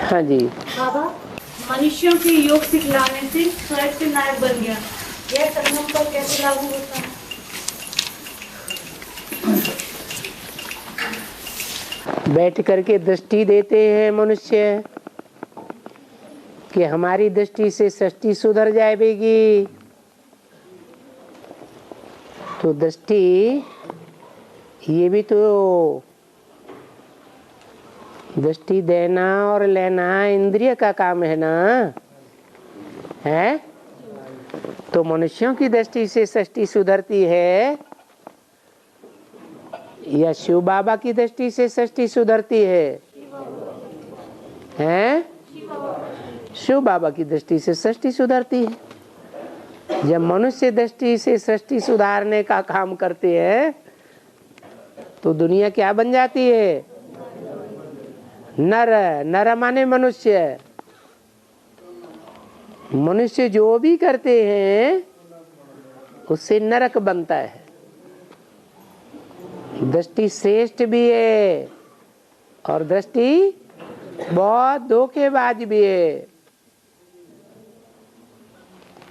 हाँ जी। बाबा, मनुष्यों के योग सिखलाने से स्वर्ग से नायक बन गया, यह संगम पर कैसे लागू होता है? बैठ करके दृष्टि देते हैं मनुष्य कि हमारी दृष्टि से सृष्टि सुधर जाएगी। तो दृष्टि ये भी तो दृष्टि देना और लेना इंद्रिय का काम है ना, है? तो मनुष्यों की दृष्टि से सृष्टि सुधरती है या शिव बाबा की दृष्टि से सृष्टि सुधरती है? हैं? शिव बाबा की दृष्टि से सृष्टि सुधरती है। जब मनुष्य दृष्टि से सृष्टि सुधारने का काम करते हैं तो दुनिया क्या बन जाती है? नर। नर माने मनुष्य। मनुष्य जो भी करते हैं उससे नरक बनता है। दृष्टि श्रेष्ठ भी है और दृष्टि बहुत धोखेबाज भी है।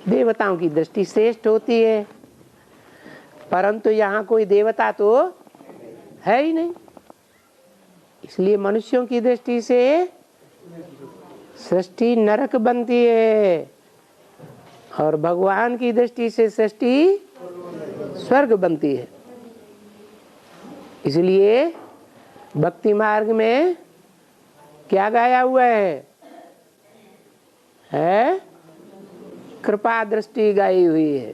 देवताओं की दृष्टि श्रेष्ठ होती है, परंतु यहाँ कोई देवता तो है ही नहीं, इसलिए मनुष्यों की दृष्टि से सृष्टि नरक बनती है और भगवान की दृष्टि से सृष्टि स्वर्ग बनती है। इसलिए भक्ति मार्ग में क्या गाया हुआ है? कृपा दृष्टि गाई हुई है।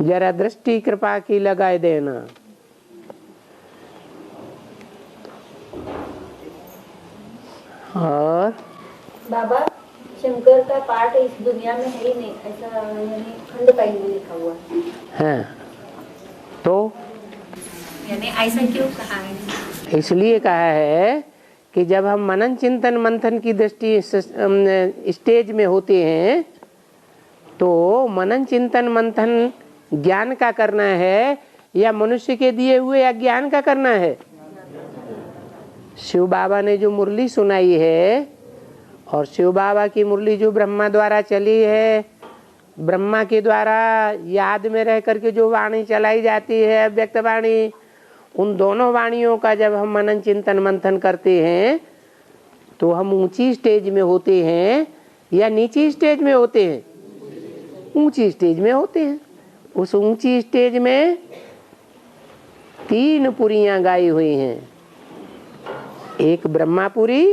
जरा दृष्टि कृपा की लगाए देना। और बाबा, शंकर का पाठ इस दुनिया में है ही नहीं, ऐसा यानी खंड पाई में लिखा हुआ है। तो यानी ऐसा क्यों कहा है? इसलिए कहा है कि जब हम मनन चिंतन मंथन की दृष्टि स्टेज में होते हैं तो मनन चिंतन मंथन ज्ञान का करना है या मनुष्य के दिए हुए अज्ञान का करना है? शिव बाबा ने जो मुरली सुनाई है और शिव बाबा की मुरली जो ब्रह्मा द्वारा चली है, ब्रह्मा के द्वारा याद में रह करके जो वाणी चलाई जाती है अव्यक्त वाणी, उन दोनों वाणियों का जब हम मनन चिंतन मंथन करते हैं तो हम ऊंची स्टेज में होते हैं या नीची स्टेज में होते हैं? ऊंची स्टेज में होते हैं। उस ऊंची स्टेज में 3 पुरियां गाई हुई हैं। एक ब्रह्मापुरी,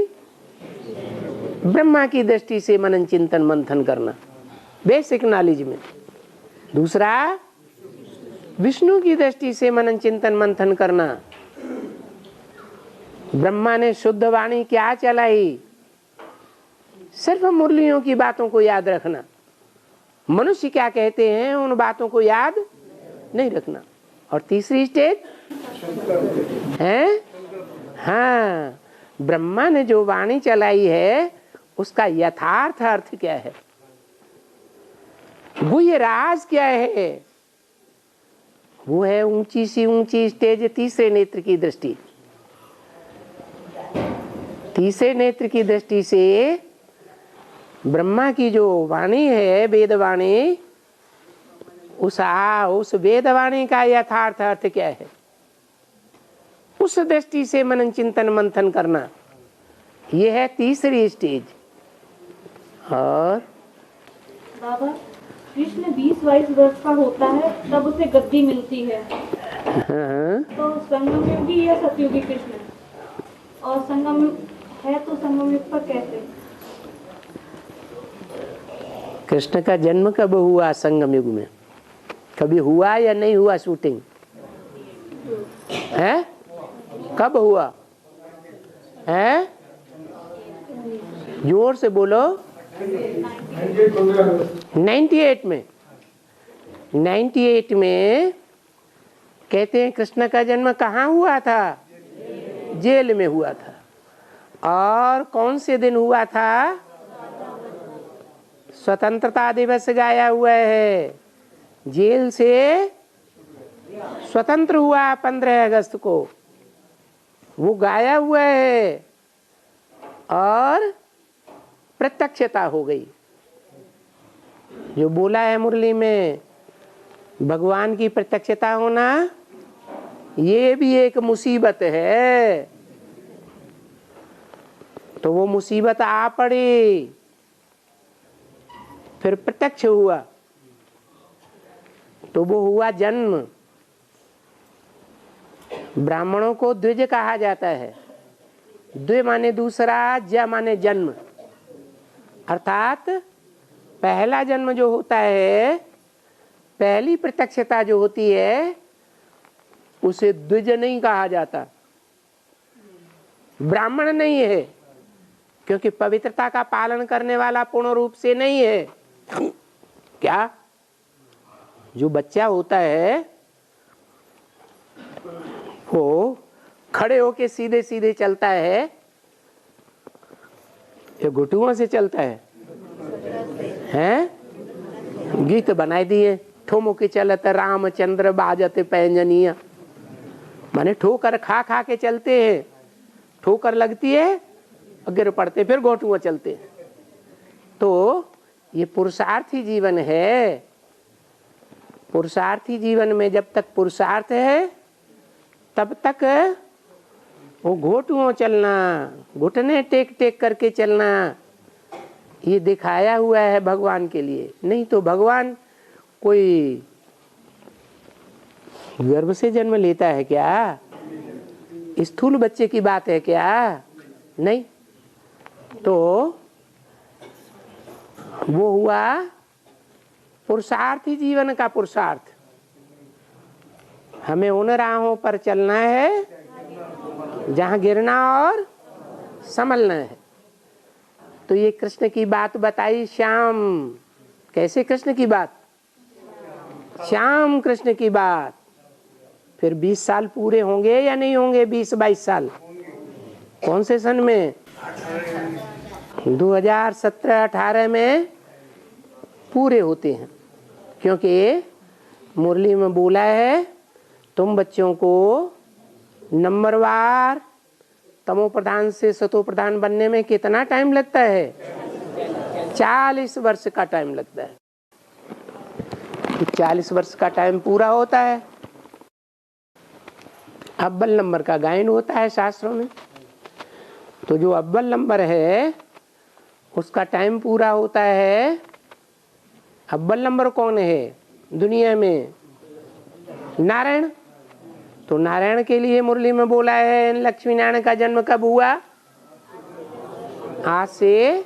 ब्रह्मा की दृष्टि से मनन चिंतन मंथन करना बेसिक नॉलेज में। दूसरा विष्णु की दृष्टि से मनन चिंतन मंथन करना। ब्रह्मा ने शुद्ध वाणी क्या चलाई, सिर्फ मुरलियों की बातों को याद रखना। मनुष्य क्या कहते हैं उन बातों को याद नहीं रखना। और तीसरी स्टेज है, हाँ, ब्रह्मा ने जो वाणी चलाई है उसका यथार्थ अर्थ क्या है, वो ये राज क्या है, वो है ऊंची सी ऊंची स्टेज, तीसरे नेत्र की दृष्टि। तीसरे नेत्र की दृष्टि से ब्रह्मा की जो वाणी है वेद वाणी, उस वेद वाणी का यथार्थ अर्थ क्या है, उस दृष्टि से मनन चिंतन मंथन करना, यह है तीसरी स्टेज। और बाबा, कृष्ण 20-22 वर्ष का होता है तब उसे गद्दी मिलती है। हाँ, तो संगम युगी या सतयुगी कृष्ण, और संगम है तो संगम युग पर कैसे? कृष्ण का जन्म कब हुआ संगम युग में? कभी हुआ या नहीं हुआ शूटिंग है? कब हुआ है? जोर से बोलो। 98 में। 98 में कहते हैं कृष्ण का जन्म कहाँ हुआ था? जेल में हुआ था। और कौन से दिन हुआ था? स्वतंत्रता दिवस गाया हुआ है। जेल से स्वतंत्र हुआ 15 अगस्त को, वो गाया हुआ है। और प्रत्यक्षता हो गई। जो बोला है मुरली में, भगवान की प्रत्यक्षता होना ये भी एक मुसीबत है। तो वो मुसीबत आ पड़ी, फिर प्रत्यक्ष हुआ, तो वो हुआ जन्म। ब्राह्मणों को द्विज कहा जाता है। द्वि माने दूसरा, ज माने जन्म, अर्थात पहला जन्म जो होता है, पहली प्रत्यक्षता जो होती है, उसे द्विज नहीं कहा जाता, ब्राह्मण नहीं है, क्योंकि पवित्रता का पालन करने वाला पूर्ण रूप से नहीं है। क्या? जो बच्चा होता है वो खड़े होके सीधे सीधे चलता है या घुटुओं से चलता है? हैं? गीत बनाए दिए, ठोमो के चलत रामचंद्र बाजते पैंजनिया, माने ठोकर खा खा के चलते हैं, ठोकर लगती है, गिर पड़ते, फिर घोटुआ चलते हैं। तो ये पुरुषार्थी जीवन है। पुरुषार्थी जीवन में जब तक पुरुषार्थ है तब तक वो घोटुओं चलना, घुटने टेक टेक करके चलना, ये दिखाया हुआ है भगवान के लिए। नहीं तो भगवान कोई गर्भ से जन्म लेता है क्या? स्थूल बच्चे की बात है क्या? नहीं। तो वो हुआ पुरुषार्थी जीवन का पुरुषार्थ। हमें उन राहों पर चलना है जहां गिरना और संभलना है। तो ये कृष्ण की बात बताई श्याम। कैसे कृष्ण की बात? श्याम कृष्ण की बात। फिर 20 साल पूरे होंगे या नहीं होंगे? 20-22 साल कौन से सन में? 2017-18 में पूरे होते हैं, क्योंकि मुरली में बोला है तुम बच्चों को नंबरवार तमो प्रधान से सतो प्रधान बनने में कितना टाइम लगता है? 40 वर्ष का टाइम लगता है। तो 40 वर्ष का टाइम पूरा होता है। अव्वल नंबर का गायन होता है शास्त्रों में। तो जो अव्वल नंबर है उसका टाइम पूरा होता है। अव्वल नंबर कौन है दुनिया में? नारायण। तो नारायण के लिए मुरली में बोला है लक्ष्मी नारायण का जन्म कब हुआ? आज से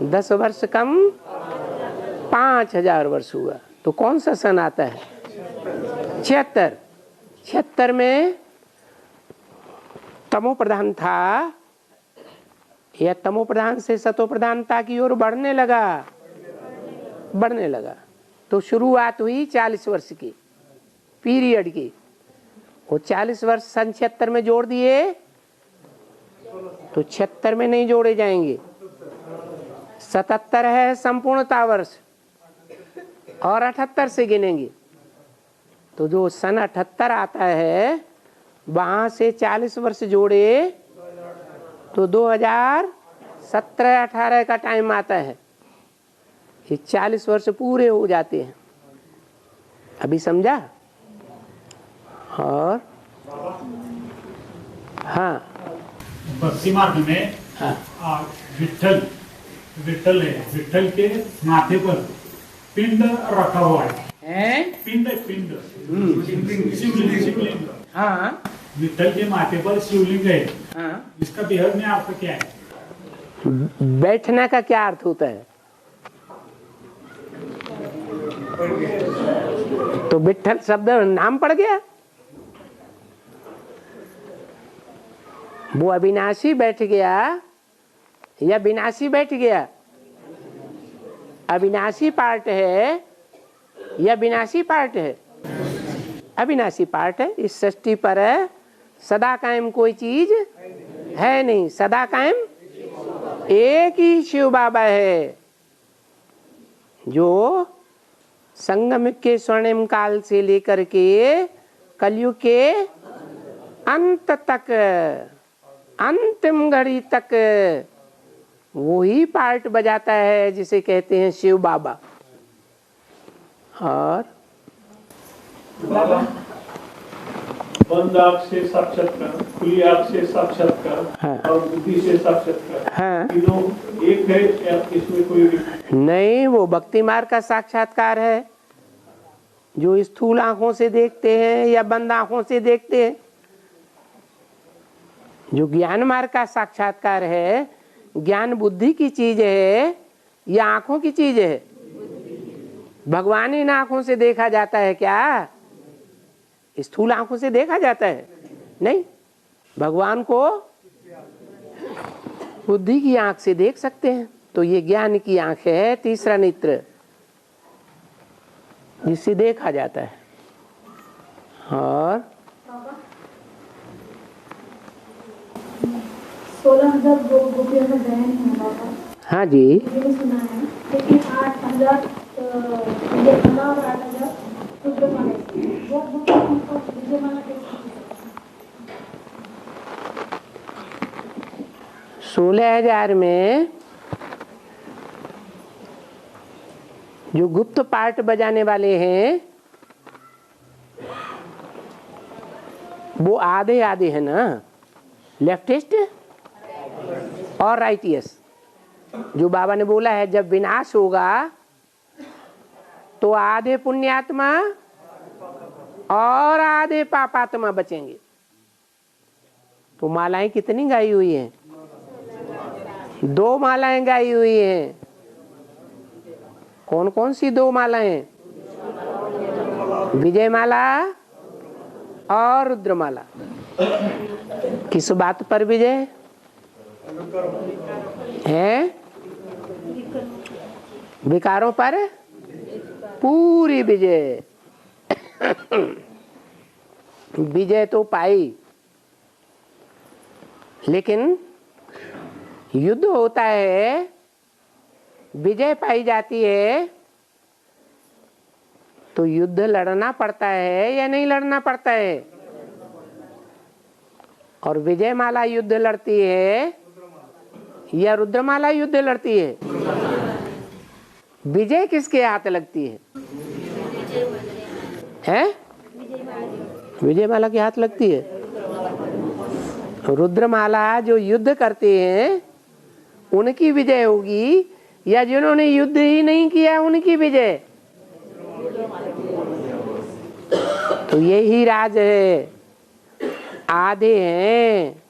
10 वर्ष कम 5000 वर्ष हुआ। तो कौन सा सन आता है? 76 में तमो प्रधान था, या तमो प्रधान से सतो प्रधानता की ओर बढ़ने लगा। तो शुरुआत हुई 40 वर्ष की पीरियड की। वो 40 वर्ष सन 76 में जोड़ दिए तो 76 में नहीं जोड़े जाएंगे। 77 है संपूर्णता वर्ष और 78 से गिनेंगे। तो जो सन 78 आता है वहां से 40 वर्ष जोड़े तो 2017-18 का टाइम आता है। ये 40 वर्ष पूरे हो जाते हैं। अभी समझा? और हाँ, भक्ति मार्ग में हाँ, विठल है, विठल के माथे पर पिंड रखा हुआ है। पिंड शिवलिंग। हाँ, विठल के माथे पर शिवलिंग है। हाँ। इसका बेहद में अर्थ क्या है? बैठने का क्या अर्थ होता है? तो विठल शब्द नाम पड़ गया। वो अविनाशी बैठ गया या विनाशी बैठ गया? अविनाशी पार्ट है या विनाशी पार्ट है? अविनाशी पार्ट है। इस सृष्टि पर सदा कायम कोई चीज है नहीं। सदा कायम एक ही शिव बाबा है, जो संगम के स्वर्णिम काल से लेकर के कलयुग के अंत तक अंतिम घड़ी तक वही पार्ट बजाता है जिसे कहते हैं शिव बाबा। और बंद आँख से साक्षात्कार, खुली आँख से साक्षात्कार, हाँ। और बुद्धि से साक्षात्कार, हाँ। तीनों एक है या इसमें कोई नहीं, वो भक्ति मार्ग का साक्षात्कार है जो स्थूल आंखों से देखते हैं या बंद आंखों से देखते हैं। जो ज्ञान मार्ग का साक्षात्कार है, ज्ञान बुद्धि की चीज है या आंखों की चीज है? भगवान इन आंखों से देखा जाता है क्या? स्थूल आंखों से देखा जाता है? नहीं, भगवान को बुद्धि की आंख से देख सकते हैं। तो ये ज्ञान की आंख है, तीसरा नेत्र, जिससे देखा जाता है। और 16,000 गोपियों में बहन है बाबा। हाँ जी, ये सुना है, लेकिन 8,000 विजयमाला और 8,000 रुद्रमाला। वो विजयमाला कैसे? 16,000 में जो गुप्त पार्ट बजाने वाले हैं वो आधे आधे है ना, लेफ्टिस्ट और राइटियस। जो बाबा ने बोला है जब विनाश होगा तो आधे पुण्यात्मा और आधे पापात्मा बचेंगे। तो मालाएं कितनी गाई हुई हैं? 2 मालाएं गाई हुई हैं। कौन कौन सी 2 मालाएं? विजय माला और रुद्रमाला। किस बात पर विजय है? विकारों पर पूरी विजय। विजय तो पाई, लेकिन युद्ध होता है, विजय पाई जाती है, तो युद्ध लड़ना पड़ता है या नहीं लड़ना पड़ता है? और विजय माला युद्ध लड़ती है या रुद्रमाला युद्ध लड़ती है? विजय किसके हाथ लगती है? हैं? विजय माला के हाथ लगती है। रुद्रमाला जो युद्ध करते हैं उनकी विजय होगी या जिन्होंने युद्ध ही नहीं किया उनकी विजय? तो यही राज है। आधे हैं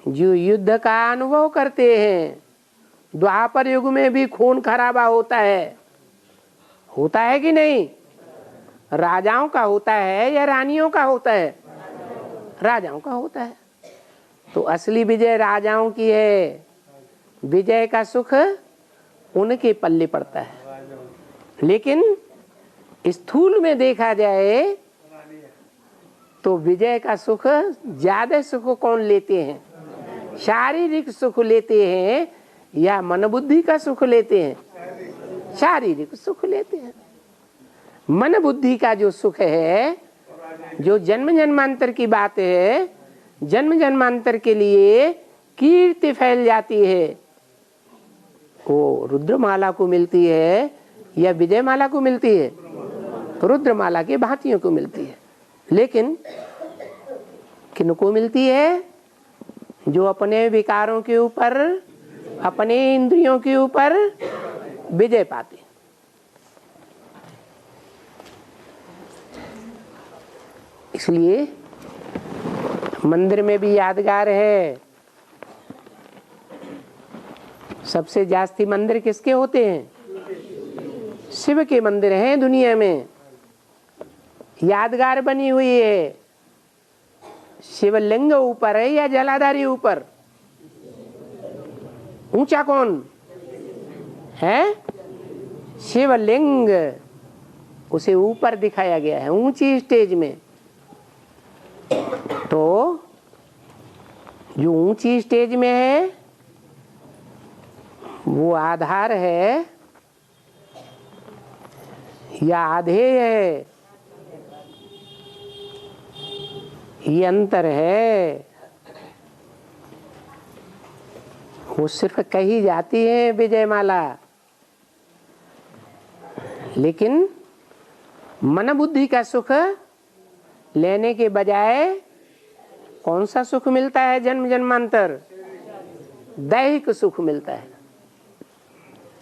जो युद्ध का अनुभव करते हैं। द्वापर युग में भी खून खराबा होता है कि नहीं? राजाओं का होता है या रानियों का होता है? राजाओं का होता है। तो असली विजय राजाओं की है। विजय का सुख उनके पल्ले पड़ता है। लेकिन स्थूल में देखा जाए तो विजय का सुख ज्यादा सुख कौन लेते हैं? शारीरिक सुख लेते हैं या मन बुद्धि का सुख लेते हैं? शारीरिक सुख लेते हैं। मन बुद्धि का जो सुख है, जो जन्म जन्मांतर की बात है, जन्म जन्मांतर के लिए कीर्ति फैल जाती है, वो रुद्रमाला को मिलती है या विजयमाला को मिलती है? रुद्रमाला के भांतियों को मिलती है। लेकिन किनको मिलती है? जो अपने विकारों के ऊपर, अपने इंद्रियों के ऊपर विजय पाते। इसलिए मंदिर में भी यादगार है। सबसे जास्ती मंदिर किसके होते हैं? शिव के मंदिर हैं दुनिया में। यादगार बनी हुई है। शिवलिंग ऊपर है या जलाधारी ऊपर? ऊंचा कौन है? शिवलिंग। उसे ऊपर दिखाया गया है, ऊंची स्टेज में। तो जो ऊंची स्टेज में है वो आधार है या आधेय है? ये अंतर है। वो सिर्फ कही जाती है विजय माला, लेकिन मन बुद्धि का सुख लेने के बजाय कौन सा सुख मिलता है जन्म जन्मांतर? दैहिक सुख मिलता है।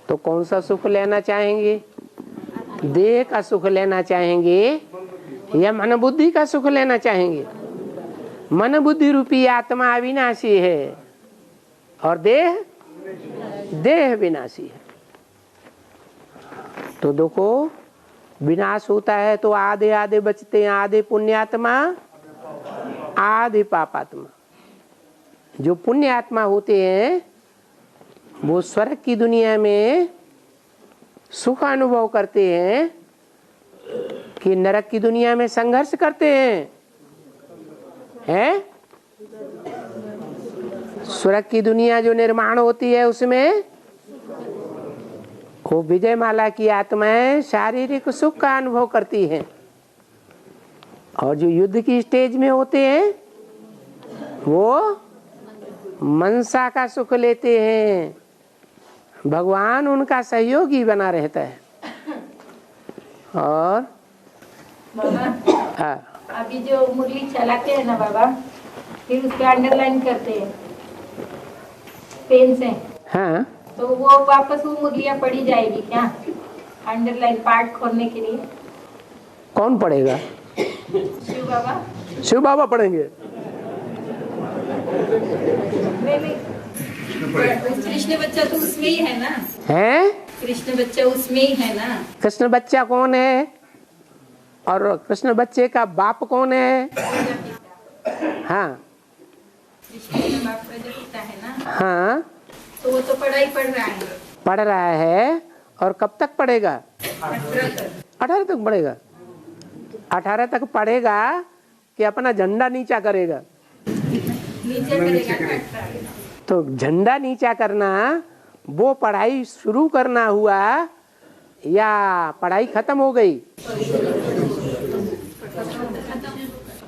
तो कौन सा सुख लेना चाहेंगे? देह का सुख लेना चाहेंगे या मन बुद्धि का सुख लेना चाहेंगे? मन बुद्धि रूपी आत्मा अविनाशी है और देह विनाशी है। तो देखो, विनाश होता है तो आधे आधे बचते हैं, आधे पुण्यात्मा आधे पापात्मा। जो पुण्य आत्मा होते हैं वो स्वर्ग की दुनिया में सुख अनुभव करते हैं कि नरक की दुनिया में संघर्ष करते हैं? स्वर्ग की दुनिया जो निर्माण होती है उसमें वो विजय माला की आत्माएं शारीरिक सुख का अनुभव करती हैं, और जो युद्ध की स्टेज में होते हैं वो मनसा का सुख लेते हैं। भगवान उनका सहयोगी बना रहता है। और बाबा, हाँ, अभी जो मुरली चलाते हैं ना बाबा, फिर उस पे अंडरलाइन करते हैं पेन से, हाँ, तो वो वापस वो मुरलियाँ पढ़ी जाएगी क्या अंडरलाइन पार्ट खोलने के लिए? कौन पढ़ेगा? शिव बाबा? शिव बाबा पढ़ेंगे। नहीं, कृष्ण बच्चा तो उसमें ही है ना। हैं? कृष्ण बच्चा उसमें ही है ना। कृष्ण बच्चा कौन है और कृष्ण बच्चे का बाप कौन है? हाँ, कृष्ण का बाप प्रजापिता है ना। हाँ, तो वो तो पढ़ाई पढ़ रहा है। पढ़ रहा है। और कब तक पढ़ेगा? 18 तक पढ़ेगा। 18 तक पढ़ेगा कि अपना झंडा नीचा करेगा? नीचे करेगा। तो झंडा नीचा करना वो पढ़ाई शुरू करना हुआ या पढ़ाई खत्म हो गई?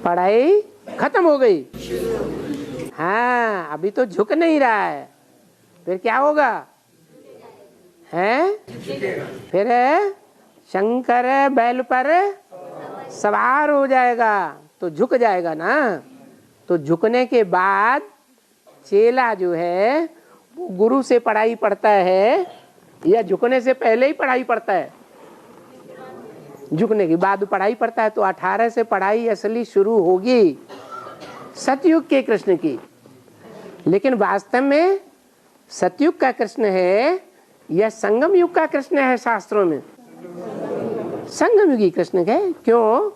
पढ़ाई खत्म हो गई। हाँ, अभी तो झुक नहीं रहा है, फिर क्या होगा? हैं? फिर शंकर बैल पर सवार हो जाएगा तो झुक जाएगा ना। तो झुकने के बाद चेला जो है वो गुरु से पढ़ाई पढ़ता है या झुकने से पहले ही पढ़ाई पढ़ता है? झुकने के बाद पढ़ाई पढ़ता है। तो 18 से पढ़ाई असली शुरू होगी सतयुग के कृष्ण की। लेकिन वास्तव में सतयुग का कृष्ण है या संगम युग का कृष्ण है? शास्त्रों में संगम युगी कृष्ण है। क्यों?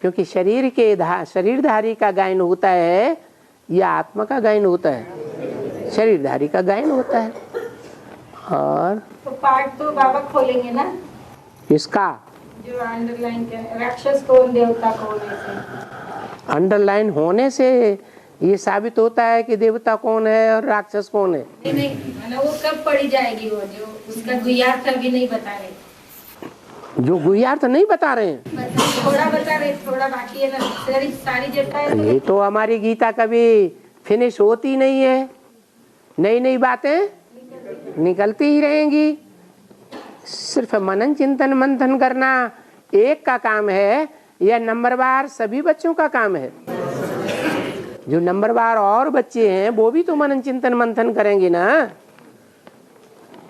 क्योंकि शरीरधारी का गायन होता है या आत्मा का गायन होता है? शरीरधारी का गायन होता है। और तो पार्ट तो बाबा खोलेंगे ना इसका जो अंडरलाइन के राक्षस कौन देवता कौन है? अंडरलाइन होने से ये साबित होता है कि देवता कौन है और राक्षस कौन है। नहीं, मतलब वो कब पढ़ी जाएगी? वो जो उसका गुह्यार्थ अभी नहीं बता रहे। जो गुह्यार्थ नहीं बता रहे हैं, थोड़ा बता रहे, थोड़ा बाकी है ना। सारी जटा है ये तो हमारी गीता कभी फिनिश होती नहीं है। नई नई बातें निकलती ही रहेंगी। सिर्फ मनन चिंतन मंथन करना एक का काम है या नंबरवार सभी बच्चों का काम है? जो नंबरवार और बच्चे हैं वो भी तो मनन चिंतन मंथन करेंगे ना।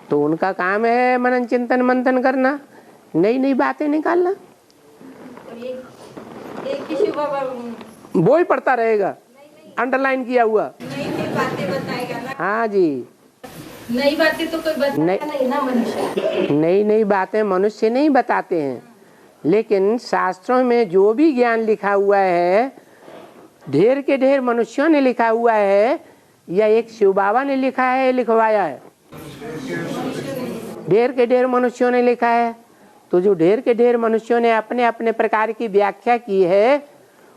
तो उनका काम है मनन चिंतन मंथन करना, नई नई बातें निकालना। एक ही शिव बाबा वो ही पढ़ता रहेगा अंडरलाइन किया हुआ। नई नई बातें बताएगा ना। हाँ जी, नई बातें तो कोई बताता नहीं ना मनुष्य। नई नई बातें मनुष्य नहीं बताते हैं, लेकिन शास्त्रों में जो भी ज्ञान लिखा हुआ है ढेर के ढेर मनुष्यों ने लिखा हुआ है या एक शिव बाबा ने लिखा है, लिखवाया है? ढेर के ढेर मनुष्यों ने लिखा है। तो जो ढेर के ढेर मनुष्यों ने अपने अपने प्रकार की व्याख्या की है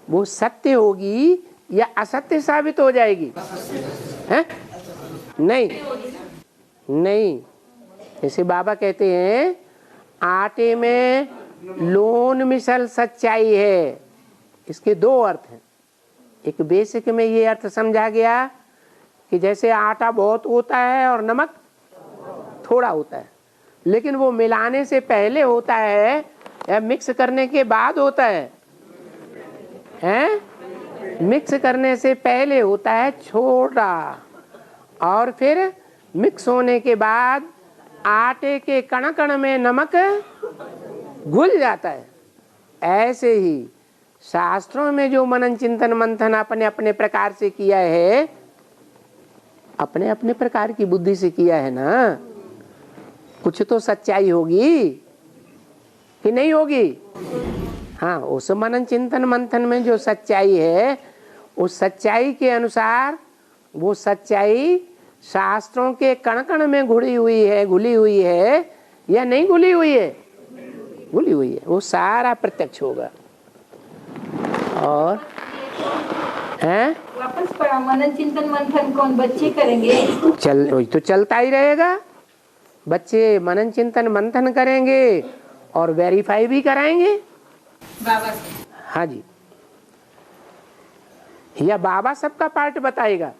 वो सत्य होगी या असत्य साबित हो जाएगी? हैं? नहीं नहीं। जैसे बाबा कहते हैं आटे में लोन मिसल सच्चाई है। इसके दो अर्थ हैं। एक बेसिक में ये अर्थ समझा गया कि जैसे आटा बहुत होता है और नमक थोड़ा होता है, लेकिन वो मिलाने से पहले होता है या मिक्स करने के बाद होता है? मिक्स करने से पहले होता है छोटा, और फिर मिक्स होने के बाद आटे के कण कण में नमक घुल जाता है। ऐसे ही शास्त्रों में जो मनन चिंतन मंथन अपने अपने प्रकार से किया है, अपने अपने प्रकार की बुद्धि से किया है ना, कुछ तो सच्चाई होगी कि नहीं होगी? हाँ, उस मनन चिंतन मंथन में जो सच्चाई है, उस सच्चाई के अनुसार वो सच्चाई शास्त्रों के कण कण में घुली हुई है या नहीं घुली हुई है? घुली हुई है, वो सारा प्रत्यक्ष होगा। और वापस पढ़ा, मनन चिंतन मंथन कौन बच्चे करेंगे? वही तो चलता ही रहेगा। बच्चे मनन चिंतन मंथन करेंगे और वेरीफाई भी कराएंगे बाबा से। हाँ जी, या बाबा सबका पार्ट बताएगा?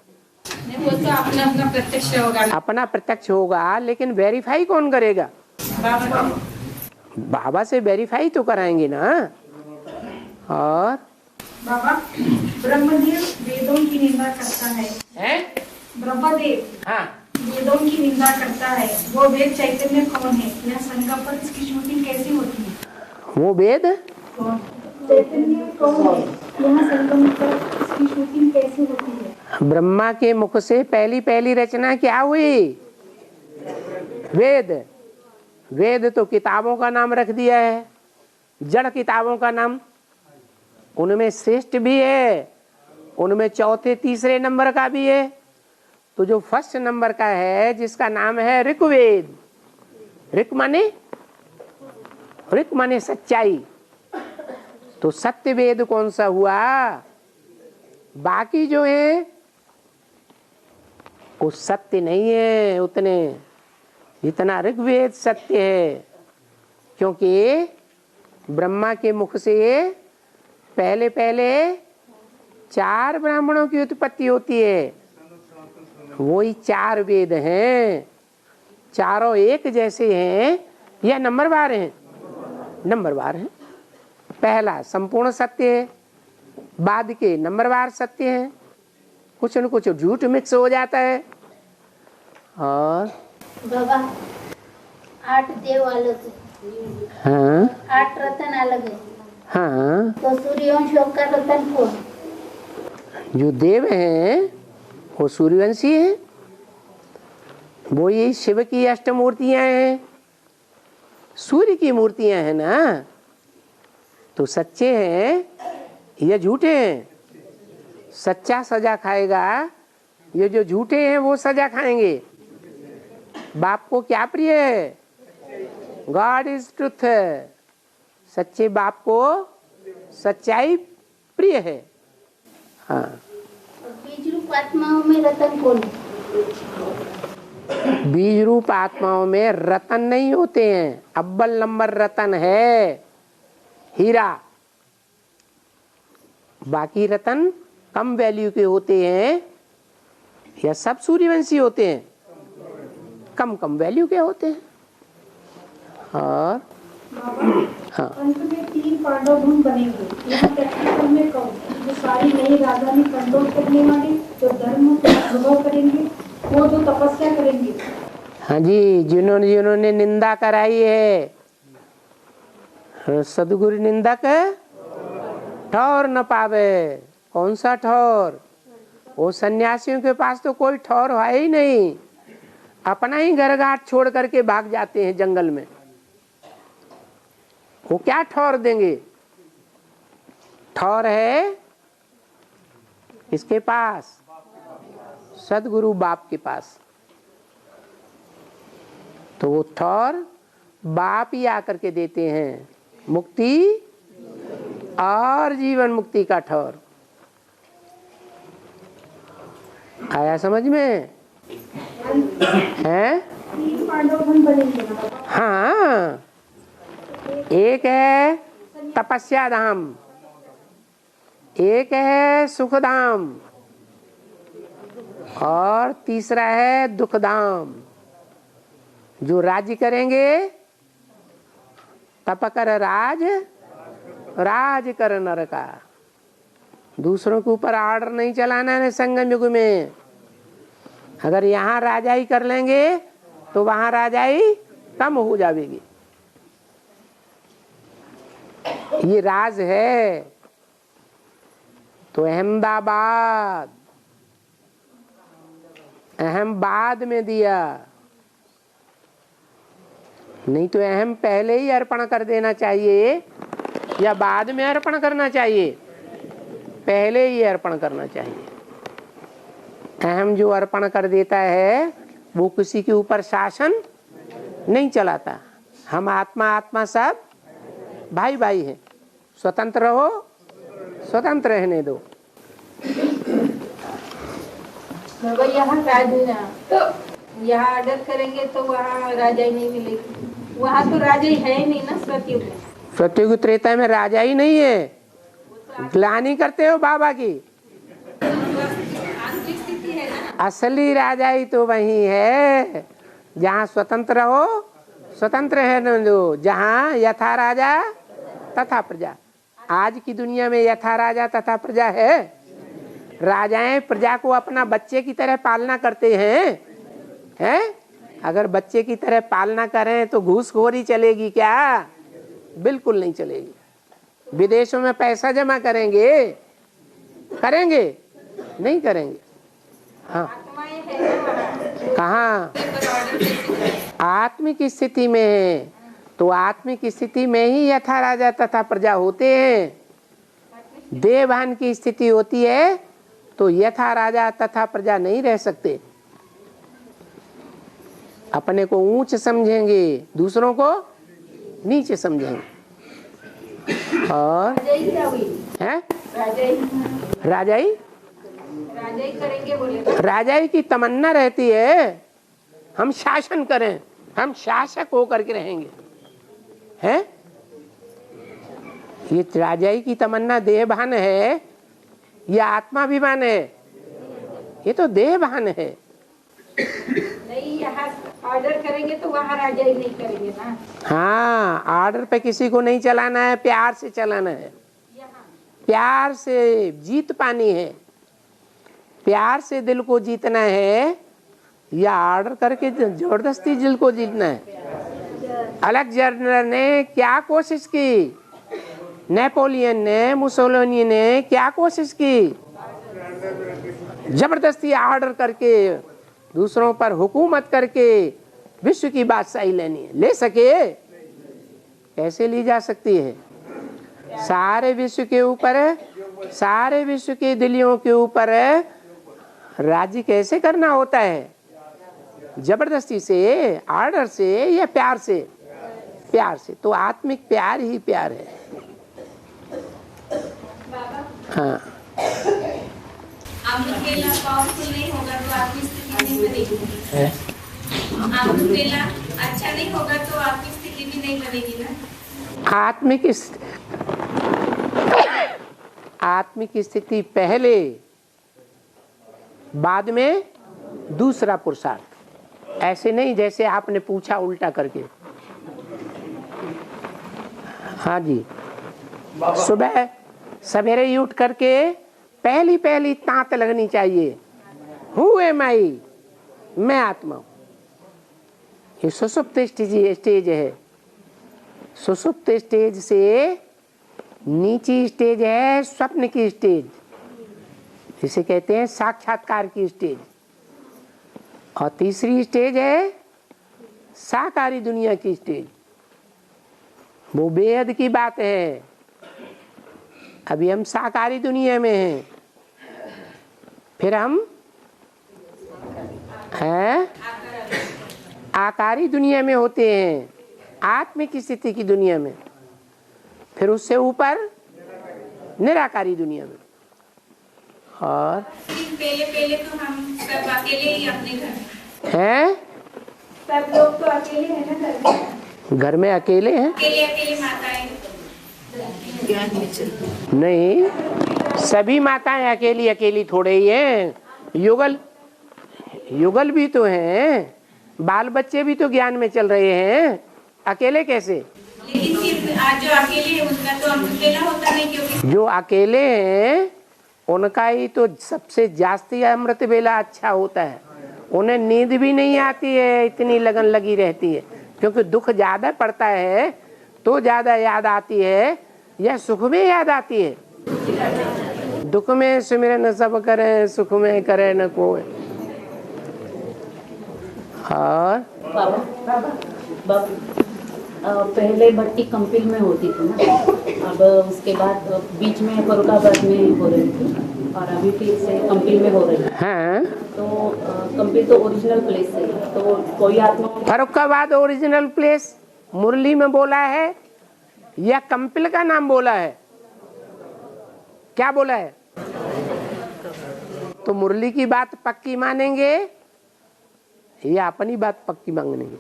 नहीं, वो तो अपना अपना प्रत्यक्ष होगा। अपना प्रत्यक्ष होगा, लेकिन वेरीफाई कौन करेगा? बाबा। बाबा से वेरीफाई तो कराएंगे ना। और बाबा, ब्रह्मदेव वेदों की निंदा करता है। ब्रह्मदेव हाँ, वेदों की निंदा करता है, वो वेद चैतन्य कौन है? यह संगम पर इसकी शूटिंग कैसी होती है? वो वेद चैतन्य कौन है? यहाँ संगम पर इसकी शूटिंग कैसी होती है? ब्रह्मा के मुख से पहली रचना क्या हुई? वेद। वेद तो किताबों का नाम रख दिया है, जड़ किताबों का नाम। उनमें श्रेष्ठ भी है, उनमें चौथे तीसरे नंबर का भी है। तो जो फर्स्ट नंबर का है, जिसका नाम है ऋग्वेद। ऋक माने सच्चाई। तो सत्य वेद कौन सा हुआ? बाकी जो है वो सत्य नहीं है उतने, जितना ऋग्वेद सत्य है। क्योंकि ब्रह्मा के मुख से पहले 4 ब्राह्मणों की उत्पत्ति होती है। वही 4 वेद हैं, चारों एक जैसे हैं या नंबरवार हैं? नंबरवार हैं। पहला संपूर्ण सत्य है, बाद के नंबरवार सत्य हैं। कुछ न कुछ झूठ मिक्स हो जाता है। और बाबा 8 देव अलग है, हाँ 8 रतन अलग है, हाँ, तो सूर्यवंश का रतन कौन? जो देव हैं वो सूर्यवंशी हैं। वो ये शिव की अष्टमूर्तियां हैं, सूर्य की मूर्तियां हैं ना। तो सच्चे हैं या झूठे हैं? सच्चा सजा खाएगा, ये जो झूठे हैं वो सजा खाएंगे। बाप को क्या प्रिय है? God is truth. सच्चे बाप को सच्चाई प्रिय है। हाँ, बीज रूप आत्माओं में रतन कौन? बीज रूप आत्माओं में रतन नहीं होते हैं। अव्वल नंबर रतन है हीरा। बाकी रतन कम वैल्यू के होते हैं, या सब सूर्यवंशी होते हैं? कम वैल्यू के होते हैं। और हाँ, अंत में 3 पांडव धूम बनेंगे। यहाँ प्रैक्टिकल में कौन? जो सारी नई राजधानी कंट्रोल करने वाले, जो धर्म को अनुभव करेंगे, वो जो तपस्या करेंगे। हाँ जी, जिन्होंने निंदा कराई है, सदगुरु निंदक ठौर न पावे। कौन सा ठौर? वो सन्यासियों के पास तो कोई ठौर है ही नहीं। अपना ही घर घाट छोड़ करके भाग जाते हैं जंगल में। वो क्या ठौर देंगे? ठौर है किसके पास? सदगुरु बाप के पास। तो वो ठौर बाप ही आकर के देते हैं, मुक्ति और जीवन मुक्ति का ठौर। आया समझ में? हैं? 3 पांडव धूम बनेंगे। हाँ, एक है तपस्या धाम, एक है सुख धाम, और तीसरा है दुखधाम। जो राज्य करेंगे तप कर राज, राज कर नर का। दूसरों के ऊपर ऑर्डर नहीं चलाना है संगम युग में। अगर यहाँ राजाई कर लेंगे तो वहां राजाई कम हो जाएगी। ये राज है। तो अहमदाबाद अहम बाद में दिया, नहीं तो अहम पहले ही अर्पण कर देना चाहिए या बाद में अर्पण करना चाहिए? पहले ही अर्पण करना चाहिए। अहम जो अर्पण कर देता है वो किसी के ऊपर शासन नहीं चलाता। हम आत्मा आत्मा सब भाई भाई हैं। स्वतंत्र हो, स्वतंत्र रहने दो। बाबा यहाँ यहाँ ऑर्डर करेंगे तो वहाँ राजा ही नहीं मिलेगी। वहाँ तो राजा ही है नहीं ना सतयुग में। सतयुग त्रेता में राजा ही नहीं है। ग्लानि करते हो बाबा की। असली राजा ही तो वही है जहाँ स्वतंत्र हो, स्वतंत्र है न दो। जहाँ यथा राजा तथा प्रजा। आज की दुनिया में यथा राजा तथा प्रजा है। राजाएं प्रजा को अपना बच्चे की तरह पालना करते हैं। अगर बच्चे की तरह पालना करें तो घूसखोरी चलेगी क्या? बिल्कुल नहीं चलेगी। विदेशों में पैसा जमा करेंगे, करेंगे नहीं करेंगे? हाँ, कहाँ आत्मिक स्थिति में है तो आत्मिक स्थिति में ही यथा राजा तथा प्रजा होते हैं। देवभान की स्थिति होती है तो यथा राजा तथा प्रजा नहीं रह सकते। अपने को ऊंच समझेंगे, दूसरों को नीचे समझेंगे। और है राजाई करेंगे बोले। राजाई की तमन्ना रहती है हम शासन करें, हम शासक होकर के रहेंगे। हैं? ये राजाई की तमन्ना देहभान है या आत्माभिमान है? ये तो देहभान है। नहीं, यहाँ ऑर्डर करेंगे तो वहाँ राजा ही नहीं करेंगे ना। हाँ, ऑर्डर पे किसी को नहीं चलाना है, प्यार से चलाना है। प्यार से जीत पानी है, प्यार से दिल को जीतना है या ऑर्डर करके जबरदस्ती दिल को जीतना है? अलेक्जेंडर ने क्या कोशिश की? नेपोलियन ने, मुसोलिनी ने क्या कोशिश की? जबरदस्ती ऑर्डर करके दूसरों पर हुकूमत करके विश्व की बादशाही लेनी है। ले सके? कैसे ली जा सकती है? सारे विश्व के ऊपर, सारे विश्व के दिलियों के ऊपर राज्य कैसे करना होता है? जबरदस्ती से, ऑर्डर से या प्यार से? प्यार से। तो आत्मिक प्यार ही प्यार है। हाँ, अमृत वेला पावरफुल नहीं होगा तो आपकी स्थिति नहीं बनेगी। अमृत वेला अच्छा नहीं होगा तो आपकी स्थिति भी नहीं बनेगी ना। आत्मिक स्थिति पहले, बाद में दूसरा पुरुषार्थ। ऐसे नहीं जैसे आपने पूछा उल्टा करके। हाँ जी, सुबह सवेरे ही उठ करके पहली तांत लगनी चाहिए। हु एम आई? मैं आत्मा हूँ। ये सुषुप्त स्टेज है। सुषुप्त स्टेज से नीची स्टेज है स्वप्न की स्टेज, जिसे कहते हैं साक्षात्कार की स्टेज। और तीसरी स्टेज है साकारी दुनिया की स्टेज। वो बेहद की बात है। अभी हम साकारी दुनिया में हैं, फिर हम हैं आकारी दुनिया में होते हैं, आत्मिक स्थिति की दुनिया में, फिर उससे ऊपर निराकारी दुनिया में। और पहले तो हम सब अकेले ही अपने घर हैं। सब लोग तो अकेले हैं ना घर में अकेले हैं? अकेले माताएं नहीं, सभी माताएं अकेली थोड़े ही हैं। युगल भी तो हैं, बाल बच्चे भी तो ज्ञान में चल रहे हैं, अकेले कैसे? लेकिन फिर आज जो अकेले है उनका तो अमृत वेला होता नहीं, क्योंकि जो अकेले हैं उनका ही तो सबसे जास्ती अमृत वेला अच्छा होता है। उन्हें नींद भी नहीं आती है, इतनी लगन लगी रहती है, क्योंकि दुख ज्यादा पड़ता है तो ज्यादा याद आती है या सुख में याद आती है? दुख में सुमिरन सब करे, सुख में करे न कोई। और पहले भट्टी कंपिल में होती थी ना, अब उसके बाद बीच में फरुखाबाद में हो रही थी और अभी फिर से कंपिल में हो रही है। हाँ, तो कंपिल तो ओरिजिनल प्लेस है, तो कोई आत्मा फरुखाबाद ओरिजिनल प्लेस मुरली में बोला है या कंपिल का नाम बोला है? क्या बोला है? तो मुरली की बात पक्की मानेंगे या अपनी बात पक्की मांगेंगे?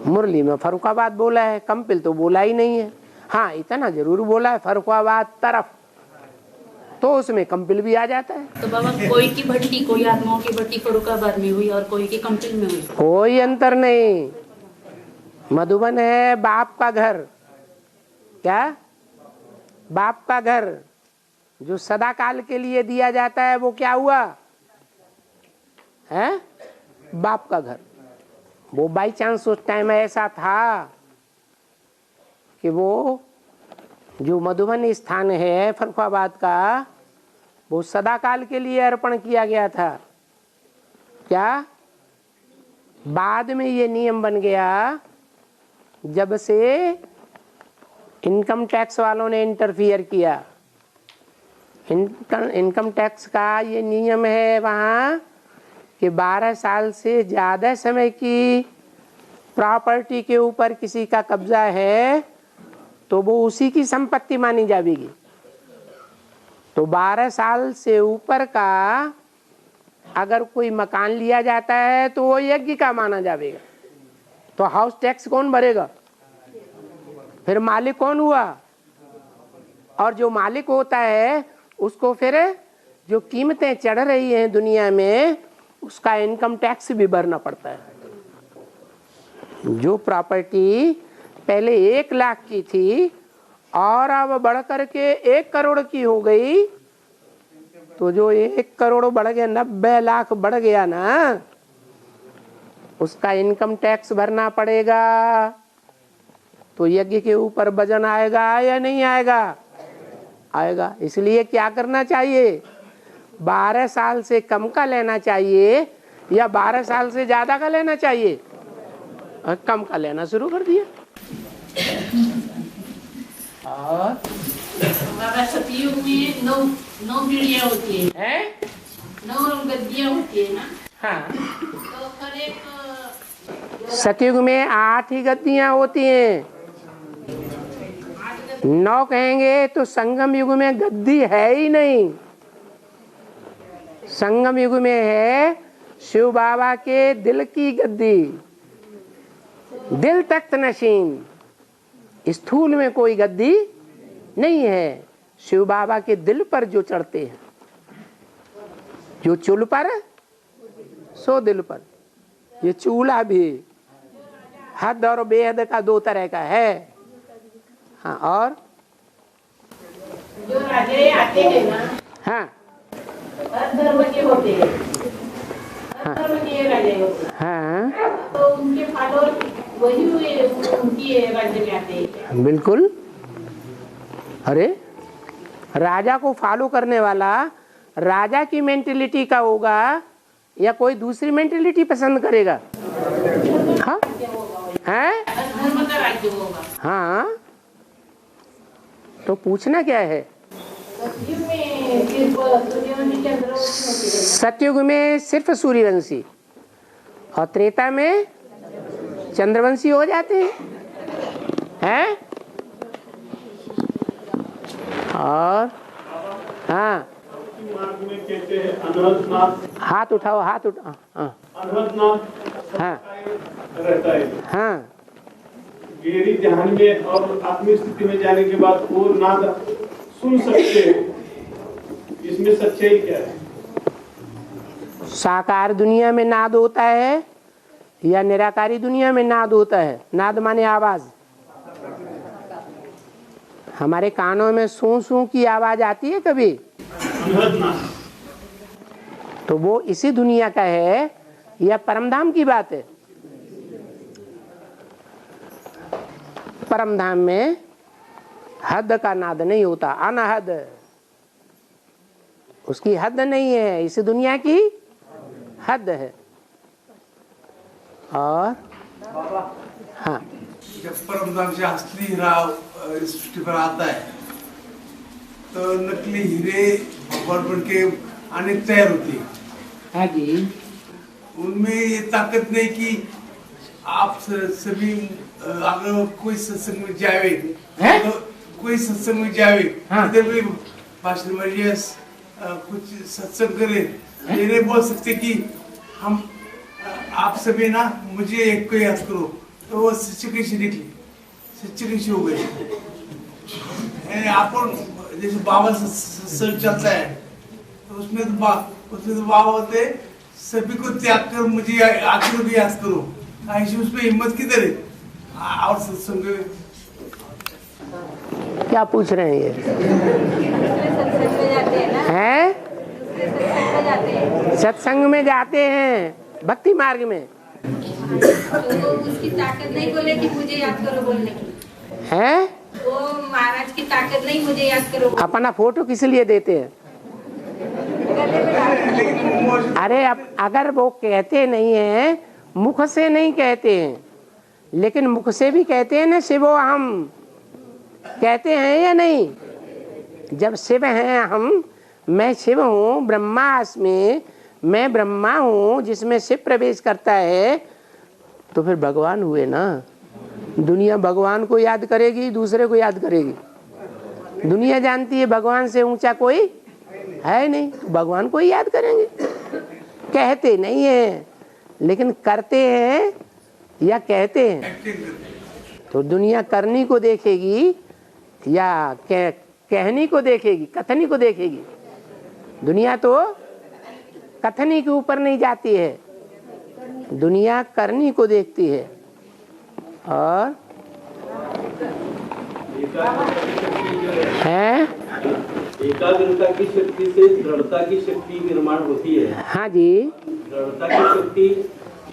मुरली में फरुखाबाद बोला है, कंपिल तो बोला ही नहीं है। हाँ, इतना जरूर बोला है फरुखाबाद तरफ, तो उसमें कंपिल भी आ जाता है। तो बाबा कोई की भट्टी, कोई आत्माओं की भट्टी फरुखाबाद में हुई और कोई की कंपिल में हुई, कोई अंतर नहीं। मधुबन है बाप का घर, क्या बाप का घर जो सदा काल के लिए दिया जाता है, वो क्या हुआ है? बाप का घर। वो बाई चांस उस टाइम ऐसा था कि वो जो मधुबन स्थान है फरुखाबाद का, वो सदा काल के लिए अर्पण किया गया था। क्या बाद में ये नियम बन गया जब से इनकम टैक्स वालों ने इंटरफियर किया। इनकम टैक्स का ये नियम है वहाँ कि 12 साल से ज़्यादा समय की प्रॉपर्टी के ऊपर किसी का कब्जा है तो वो उसी की संपत्ति मानी जाएगी। तो 12 साल से ऊपर का अगर कोई मकान लिया जाता है तो वो यज्ञ का माना जाएगा। तो हाउस टैक्स कौन भरेगा? फिर मालिक कौन हुआ? और जो मालिक होता है उसको फिर जो कीमतें चढ़ रही हैं दुनिया में, उसका इनकम टैक्स भी भरना पड़ता है। जो प्रॉपर्टी पहले 1 लाख की थी और अब बढ़ करके 1 करोड़ की हो गई, तो जो 1 करोड़ बढ़ गया, 90 लाख बढ़ गया ना, उसका इनकम टैक्स भरना पड़ेगा। तो यज्ञ के ऊपर वजन आएगा या नहीं आएगा? आएगा। इसलिए क्या करना चाहिए? 12 साल से कम का लेना चाहिए या 12 साल से ज्यादा का लेना चाहिए? कम का लेना शुरू कर दिया। और बाबा सतयुग में 9 पीढ़ियाँ होती है, 9 गद्दियाँ होती है ना। हाँ, तो हर एक सतयुग में 8 ही गद्दियाँ होती हैं। 9 कहेंगे तो संगम युग में गद्दी है ही नहीं। संगम युग में है शिव बाबा के दिल की गद्दी, दिल तख्त नशीन। स्थूल में कोई गद्दी नहीं है। शिव बाबा के दिल पर जो चढ़ते हैं, जो चूल पर सो दिल पर। ये चूल्हा भी हद और बेहद का 2 तरह का है। हाँ, और जो राजे आते हैं ना, हाँ, हर धर्म के होते हैं, हर धर्म के राजे होते हैं। हाँ, तो उनके फॉलोअर वही हुए, उनकी राज्य में आते हैं। बिल्कुल। अरे राजा को फॉलो करने वाला राजा की मेंटेलिटी का होगा या कोई दूसरी मेंटेलिटी पसंद करेगा? हाँ, हैं? धर्म का राज्य होगा। हाँ, तो पूछना क्या है? सतयुग में सिर्फ सूर्यवंशी चंद्रवंशी होती है। सतयुग में सिर्फ सूर्यवंशी और त्रेता में चंद्रवंशी हो जाते हैं। और हाँ, मार्ग में कहते हैं अनहदनाथ। हाथ उठाओ, हाथ उठाओ। हाँ, अनहदनाथ हाँ, रहता है। हाँ, गहरी ध्यान में और आत्मिक स्थिति में जाने के बाद वो नाद सुन सकते हैं। इसमें सच्चाई क्या है? साकार दुनिया में नाद होता है या निराकारी दुनिया में नाद होता है? नाद माने आवाज। हमारे कानों में सू सू की आवाज आती है कभी? तो वो इसी दुनिया का है या परमधाम की बात है? परमधाम में हद का नाद नहीं होता, अनहद, उसकी हद नहीं है, इस दुनिया की हद है। और हाँ, जब परमधाम से असली हीरा इस सृष्टि पर आता है तो नकली हीरे भगवान बन के आने तैयार होती है। हाँ जी। उनमें ये ताकत नहीं कि आप सभी अगर कोई सत्संग में जावे तो कोई सत्संग में जावे, इधर भी भाषण में कुछ सत्संग करे, ये नहीं बोल सकते कि हम आप सभी ना मुझे एक को याद करो, तो वो सच्चे कैसे निकले, सच्चे कैसे हो गए। आप जैसे बाबा सत्संग चलता है तो उसमें तो बाबा होते सभी को त्याग कर मुझे आखिर भी याद करो, ऐसी उसमें हिम्मत किधर है? और सत्संग क्या पूछ रहे हैं ये? हैं? सत्संग में जाते हैं भक्ति मार्ग में, तो उसकी ताकत नहीं बोले कि मुझे याद करो बोलने की है? वो महाराज की ताकत नहीं मुझे याद करो। अपना फोटो किस लिए देते हैं? अरे अब अगर वो कहते नहीं है, मुख से नहीं कहते हैं, लेकिन मुख से भी कहते हैं ना शिवो हम, कहते हैं या नहीं? जब शिव हैं हम, मैं शिव हूँ, ब्रह्मास्मि, मैं ब्रह्मा हूँ जिसमें शिव प्रवेश करता है, तो फिर भगवान हुए ना। दुनिया भगवान को याद करेगी, दूसरे को याद करेगी। दुनिया जानती है भगवान से ऊंचा कोई है नहीं, तो भगवान को ही याद करेंगे। कहते नहीं है लेकिन करते हैं या कहते हैं? तो दुनिया करनी को देखेगी या कहनी को देखेगी, कथनी को देखेगी? दुनिया तो कथनी के ऊपर नहीं जाती है, दुनिया करनी को देखती है। और है एकाग्रता की शक्ति से दृढ़ता की शक्ति निर्माण होती है। हाँ जी। दृढ़ता की शक्ति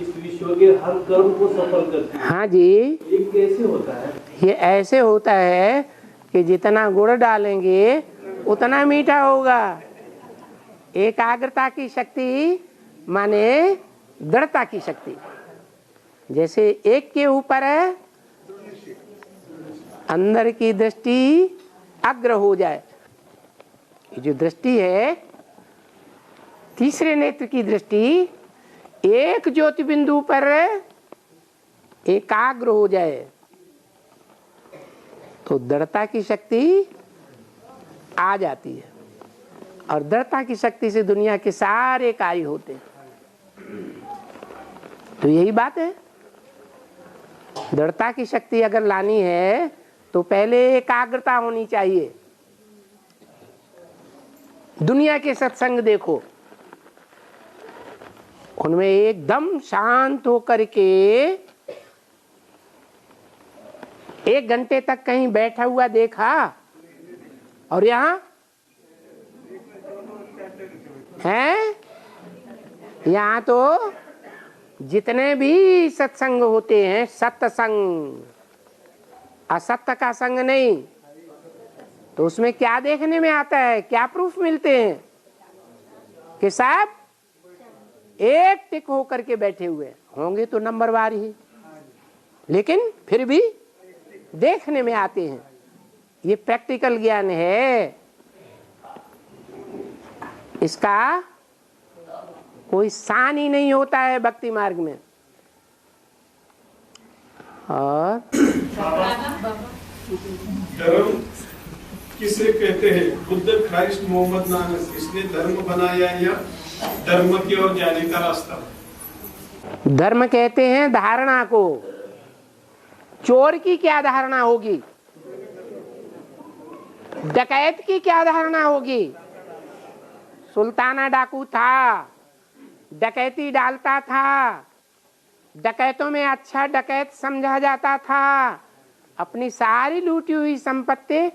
इस विश्व के हर कर्म को सफल करती है। हाँ जी। ये कैसे होता है? ये ऐसे होता है कि जितना गुड़ डालेंगे उतना मीठा होगा। एकाग्रता की शक्ति माने दृढ़ता की शक्ति। जैसे एक के ऊपर है, अंदर की दृष्टि अग्र हो जाए, ये जो दृष्टि है तीसरे नेत्र की दृष्टि एक ज्योति बिंदु पर एकाग्र हो जाए, तो दृढ़ता की शक्ति आ जाती है। और दृढ़ता की शक्ति से दुनिया के सारे कार्य होते हैं। तो यही बात है, दृढ़ता की शक्ति अगर लानी है तो पहले एकाग्रता होनी चाहिए। दुनिया के सत्संग देखो, उनमें एकदम शांत होकर के 1 घंटे तक कहीं बैठा हुआ देखा, और यहाँ है, यहाँ तो जितने भी सत्संग होते हैं, सत्संग, असत्य का संग नहीं, तो उसमें क्या देखने में आता है, क्या प्रूफ मिलते हैं कि साहब एक टिक होकर के बैठे हुए होंगे तो नंबरवार ही, लेकिन फिर भी देखने में आते हैं। ये प्रैक्टिकल ज्ञान है, इसका कोई शान ही नहीं होता है भक्ति मार्ग में। और धर्म किसे कहते हैं? बुद्ध, क्राइस्ट, मोहम्मद, नानक, इसने धर्म बनाया या धर्म की ओर जाने का रास्ता? धर्म कहते हैं धारणा को। चोर की क्या धारणा होगी, डकैत की क्या धारणा होगी? सुल्ताना डाकू था, डकैती डालता था, डकैतों में अच्छा डकैत समझा जाता था, अपनी सारी लूटी हुई संपत्ति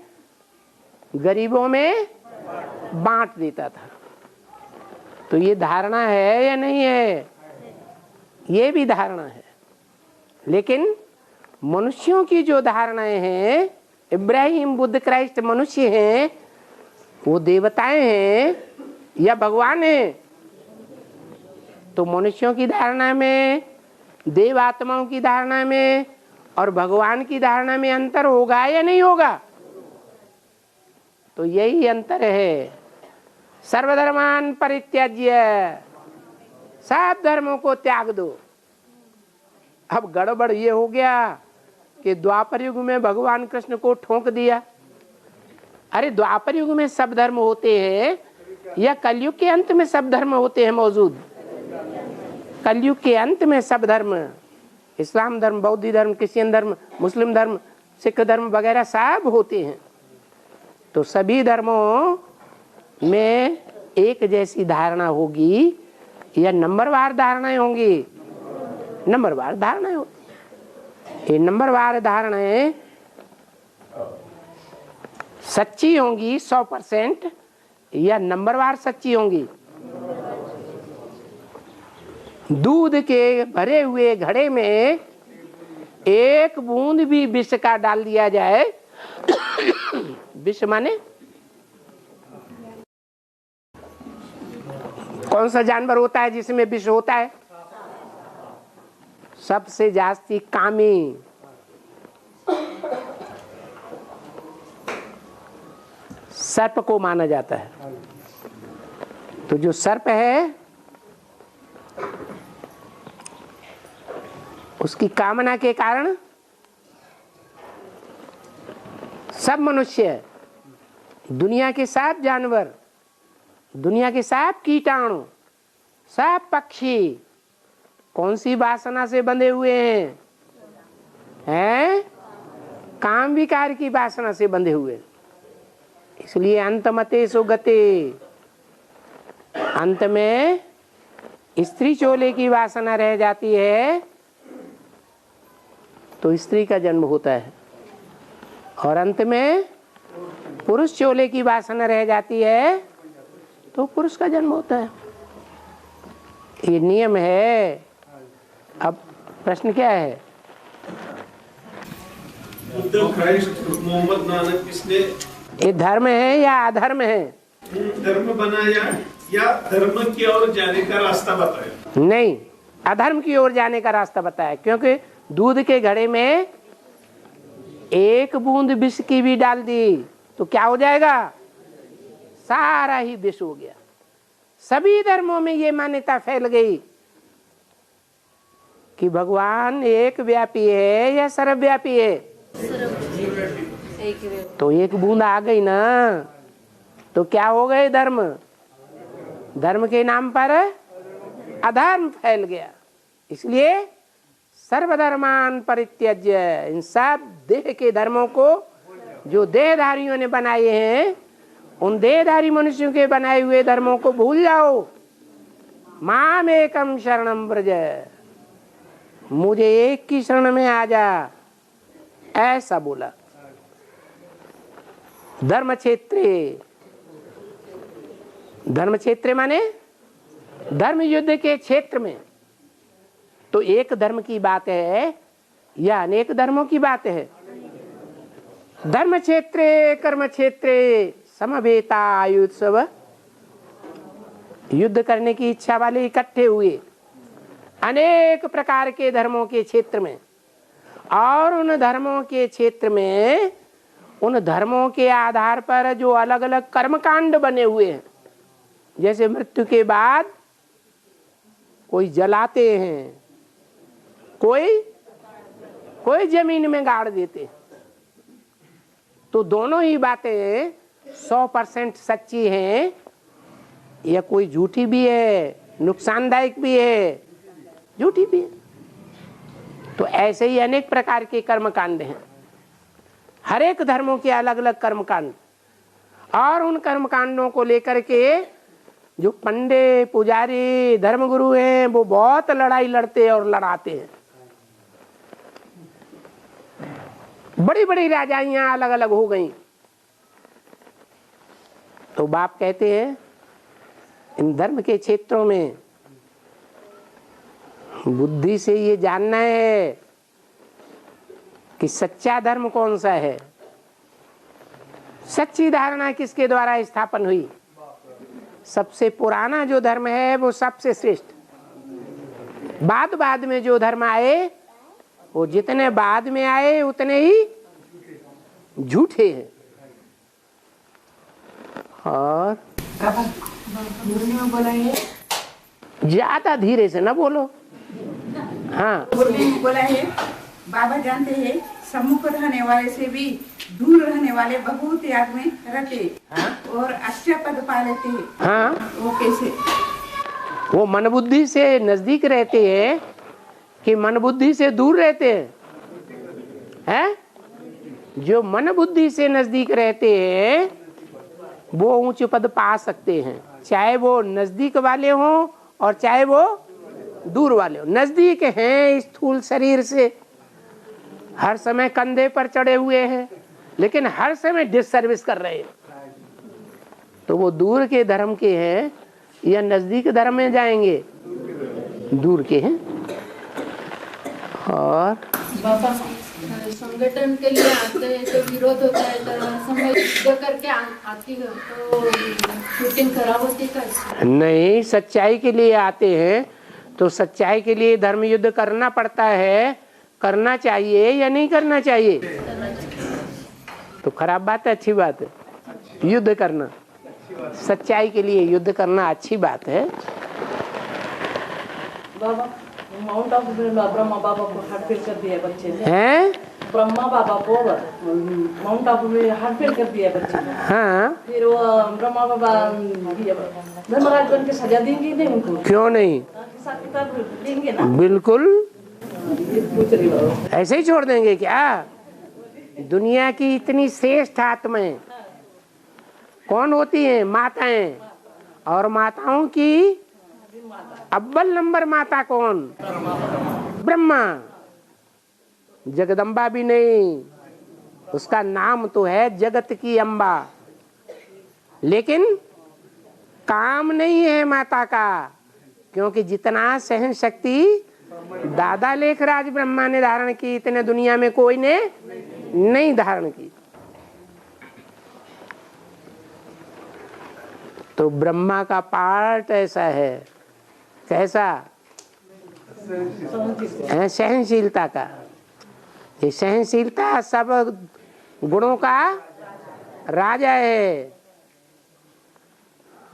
गरीबों में बांट देता था। तो ये धारणा है या नहीं है? ये भी धारणा है। लेकिन मनुष्यों की जो धारणाएं हैं, इब्राहिम, बुद्ध, क्राइस्ट मनुष्य हैं, वो देवताएं हैं या भगवान हैं? तो मनुष्यों की धारणा में, देव आत्माओं की धारणा में और भगवान की धारणा में अंतर होगा या नहीं होगा? तो यही अंतर है। सर्वधर्मान परित्यज्य, सब धर्मों को त्याग दो। अब गड़बड़ ये हो गया कि द्वापर युग में भगवान कृष्ण को ठोक दिया। अरे द्वापर युग में सब धर्म होते हैं या कलयुग के अंत में सब धर्म होते हैं मौजूद? कलयुग के अंत में सब धर्म, इस्लाम धर्म, बौद्ध धर्म, क्रिश्चियन धर्म, मुस्लिम धर्म, सिख धर्म वगैरह सब होते हैं। तो सभी धर्मों में एक जैसी धारणा होगी या नंबरवार धारणाएं होंगी? नंबरवार धारणाएं होती। ये नंबरवार धारणाएं सच्ची होंगी 100% या नंबरवार सच्ची होंगी? दूध के भरे हुए घड़े में एक बूंद भी विष का डाल दिया जाए, विष माने कौन सा जानवर होता है जिसमें विष होता है? सबसे जास्ती कामी, सर्प को माना जाता है। तो जो सर्प है उसकी कामना के कारण सब मनुष्य, दुनिया के सब जानवर, दुनिया के सब कीटाणु, सब पक्षी कौन सी वासना से बंधे हुए हैं? काम विकार की वासना से बंधे हुए। इसलिए अंतमते सुगते, अंत में स्त्री चोले की वासना रह जाती है तो स्त्री का जन्म होता है, और अंत में पुरुष चोले की वासना रह जाती है तो पुरुष का जन्म होता है। ये नियम है। अब प्रश्न क्या है? बुद्ध, क्राइस्ट, मोहम्मद, नानक, किसने ये धर्म है या अधर्म है? धर्म बनाया या धर्म की ओर जाने का रास्ता बताया? नहीं, अधर्म की ओर जाने का रास्ता बताया। क्योंकि दूध के घड़े में एक बूंद विष की भी डाल दी तो क्या हो जाएगा? सारा ही विष हो गया। सभी धर्मों में ये मान्यता फैल गई कि भगवान एक व्यापी है या सर्वव्यापी है? तो एक बूंद आ गई ना तो क्या हो गए? धर्म, धर्म के नाम पर अधर्म फैल गया। इसलिए सर्वधर्मान परित्यज्य, इन सब देह के धर्मों को जो देहधारियों ने बनाए हैं, उन देहधारी मनुष्यों के बनाए हुए धर्मों को भूल जाओ। माम एकम शरणम व्रज, मुझे एक की शरण में आ जा, ऐसा बोला। धर्म क्षेत्रे, धर्म क्षेत्र माने धर्म युद्ध के क्षेत्र में। तो एक धर्म की बात है या अनेक धर्मों की बात है? धर्म क्षेत्रे कर्म क्षेत्रे समवेता आयुत्सव, युद्ध करने की इच्छा वाले इकट्ठे हुए अनेक प्रकार के धर्मों के क्षेत्र में, और उन धर्मों के क्षेत्र में उन धर्मों के आधार पर जो अलग अलग कर्मकांड बने हुए हैं, जैसे मृत्यु के बाद कोई जलाते हैं, कोई जमीन में गाड़ देते। तो दोनों ही बातें 100% सच्ची हैं या कोई झूठी भी है, नुकसानदायक भी है, झूठी भी है। तो ऐसे ही अनेक प्रकार के कर्मकांड हैं, हर एक धर्मों के अलग अलग कर्मकांड, और उन कर्मकांडों को लेकर के जो पंडे पुजारी धर्मगुरु हैं वो बहुत लड़ाई लड़ते और लड़ाते हैं। बड़ी बड़ी राजाइयां अलग अलग हो गई। तो बाप कहते हैं इन धर्म के क्षेत्रों में बुद्धि से ये जानना है कि सच्चा धर्म कौन सा है, सच्ची धारणा किसके द्वारा स्थापन हुई। सबसे पुराना जो धर्म है वो सबसे श्रेष्ठ। बाद में जो धर्म आए वो जितने बाद में आए उतने ही झूठे हैं। और ज्यादा धीरे से ना बोलो। हाँ बोला है बाबा जानते हैं सम्मुख रहने वाले से भी दूर रहने वाले बहुत याद में रहते। हाँ? और अच्छा पद पा लेते हैं। हाँ वो कैसे? वो मन बुद्धि से नजदीक रहते हैं कि मन बुद्धि से दूर रहते हैं? जो मन बुद्धि से नजदीक रहते हैं वो ऊंच पद पा सकते हैं, चाहे वो नजदीक वाले हों और चाहे वो दूर वाले हों। नजदीक हैं स्थूल शरीर से, हर समय कंधे पर चढ़े हुए हैं, लेकिन हर समय डिससर्विस कर रहे हैं। तो वो दूर के धर्म के हैं या नजदीक धर्म में जाएंगे? दूर के हैं। और बाबा संगठन के लिए आते हैं तो विरोध होता है, तो समय युद्ध करके आती है तो शूटिंग खराब होती है। नहीं, सच्चाई के लिए आते हैं तो सच्चाई के लिए धर्म युद्ध करना पड़ता है। करना चाहिए या नहीं करना चाहिए? तो खराब बात है अच्छी बात है? युद्ध करना, सच्चाई के लिए युद्ध करना अच्छी बात है। बाबा माउंट आबू में ब्रह्मा बाबा को हार्ट फेल कर दिया बच्चे ने। हैं? ब्रह्मा बाबा को माउंट आबू में हार्ट फेल कर दिया बच्चे ने। हाँ। फिर वो ब्रह्मा बाबा धर्मराज बन के सजा देंगे नहीं उनको? क्यों नहीं, हिसाब किताब देंगे ना। बिल्कुल ऐसे ही छोड़ देंगे क्या? दुनिया की इतनी श्रेष्ठ आत्माएं कौन होती हैं? माताएं। और माताओं की अव्वल नंबर माता कौन? ब्रह्मा। जगदम्बा भी नहीं, उसका नाम तो है जगत की अम्बा, लेकिन काम नहीं है माता का, क्योंकि जितना सहन शक्ति दादा लेखराज ब्रह्मा ने धारण की इतने दुनिया में कोई ने नहीं धारण की। तो ब्रह्मा का पार्ट ऐसा है, कैसा है? सहनशीलता का। ये सहनशीलता सब गुणों का राजा है।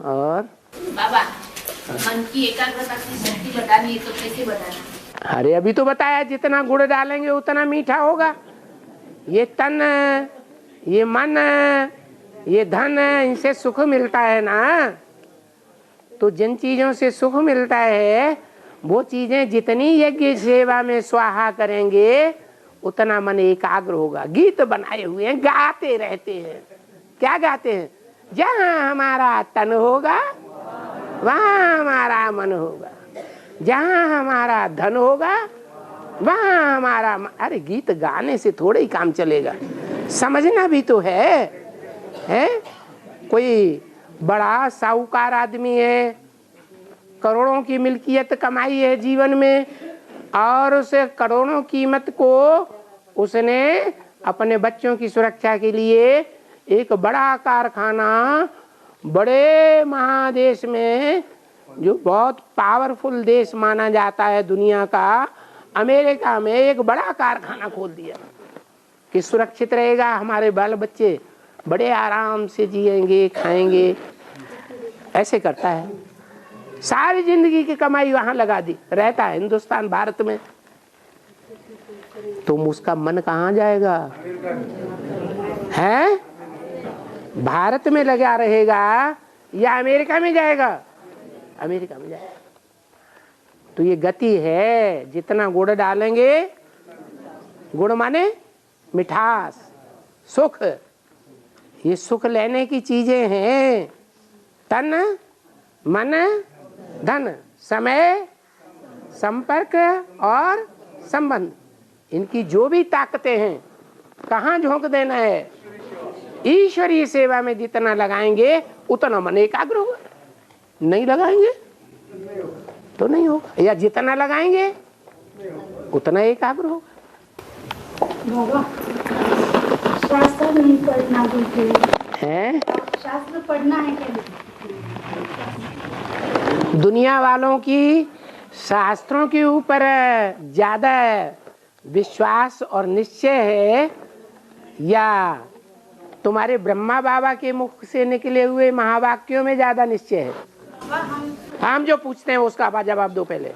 और बाबा मन की एकाग्रता की शक्ति बढ़ानी है तो कैसे बढ़ाना? अरे अभी तो बताया, जितना गुड़ डालेंगे उतना मीठा होगा। ये तन, ये मन, ये धन, इनसे सुख मिलता है ना। तो जिन चीजों से सुख मिलता है वो चीजें जितनी यज्ञ सेवा में स्वाहा करेंगे उतना मन एकाग्र होगा। गीत बनाए हुए हैं, गाते रहते हैं। क्या गाते हैं? जहाँ हमारा तन होगा वहाँ हमारा मन होगा, जहाँ हमारा धन होगा वहाँ हमारा अरे गीत गाने से थोड़े ही काम चलेगा, समझना भी तो है? कोई बड़ा साहूकार आदमी है, करोड़ों की मिल्कियत कमाई है जीवन में, और उसे करोड़ों कीमत को उसने अपने बच्चों की सुरक्षा के लिए एक बड़ा कारखाना बड़े महादेश में, जो बहुत पावरफुल देश माना जाता है दुनिया का, अमेरिका में एक बड़ा कारखाना खोल दिया कि सुरक्षित रहेगा, हमारे बाल बच्चे बड़े आराम से जिएंगे खाएंगे। ऐसे करता है, सारी जिंदगी की कमाई वहां लगा दी, रहता है हिंदुस्तान भारत में। तो उसका मन कहाँ जाएगा? है भारत में लगा रहेगा या अमेरिका में जाएगा? अमेरिका में जाएगा। तो ये गति है, जितना गुड़ डालेंगे, गुड़ माने मिठास, सुख, ये सुख लेने की चीजें हैं। तन मन, धन, समय, संपर्क और संबंध, इनकी जो भी ताकतें हैं कहाँ झोंक देना है? ईश्वरीय सेवा में जितना लगाएंगे उतना मन एकाग्र होगा। नहीं लगाएंगे तो नहीं होगा, या जितना लगाएंगे उतना एकाग्र होगा। बाबा, शास्त्र नहीं पढ़ना बोलते हैं? शास्त्र पढ़ना है क्या? दुनिया वालों की शास्त्रों के ऊपर ज्यादा विश्वास और निश्चय है, या तुम्हारे ब्रह्मा बाबा के मुख से निकले हुए महावाक्यों में ज्यादा निश्चय है? हम जो पूछते हैं उसका जवाब दो पहले।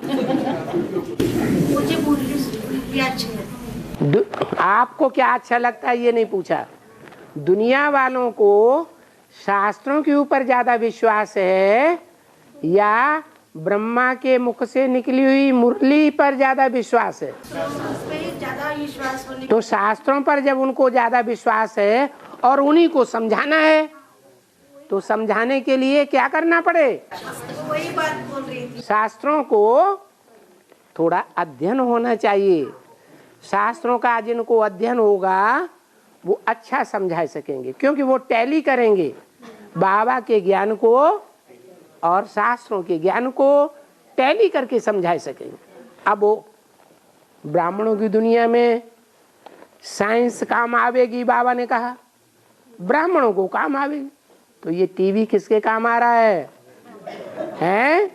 मुझे मुरली अच्छा लगता। आपको क्या अच्छा लगता है ये नहीं पूछा। दुनिया वालों को शास्त्रों के ऊपर ज्यादा विश्वास है या ब्रह्मा के मुख से निकली हुई मुरली पर ज्यादा विश्वास है? ज्यादा विश्वास होने तो शास्त्रों पर जब उनको ज्यादा विश्वास है और उन्हीं को समझाना है, तो समझाने के लिए क्या करना पड़े? वही बात बोल रही थी। शास्त्रों को थोड़ा अध्ययन होना चाहिए। शास्त्रों का जिनको अध्ययन होगा वो अच्छा समझा सकेंगे, क्योंकि वो टैली करेंगे बाबा के ज्ञान को और शास्त्रों के ज्ञान को टैली करके समझा सकेंगे। अब वो ब्राह्मणों की दुनिया में साइंस काम आवेगी, बाबा ने कहा ब्राह्मणों को काम आवेगी, तो ये टीवी किसके काम आ रहा है? हैं?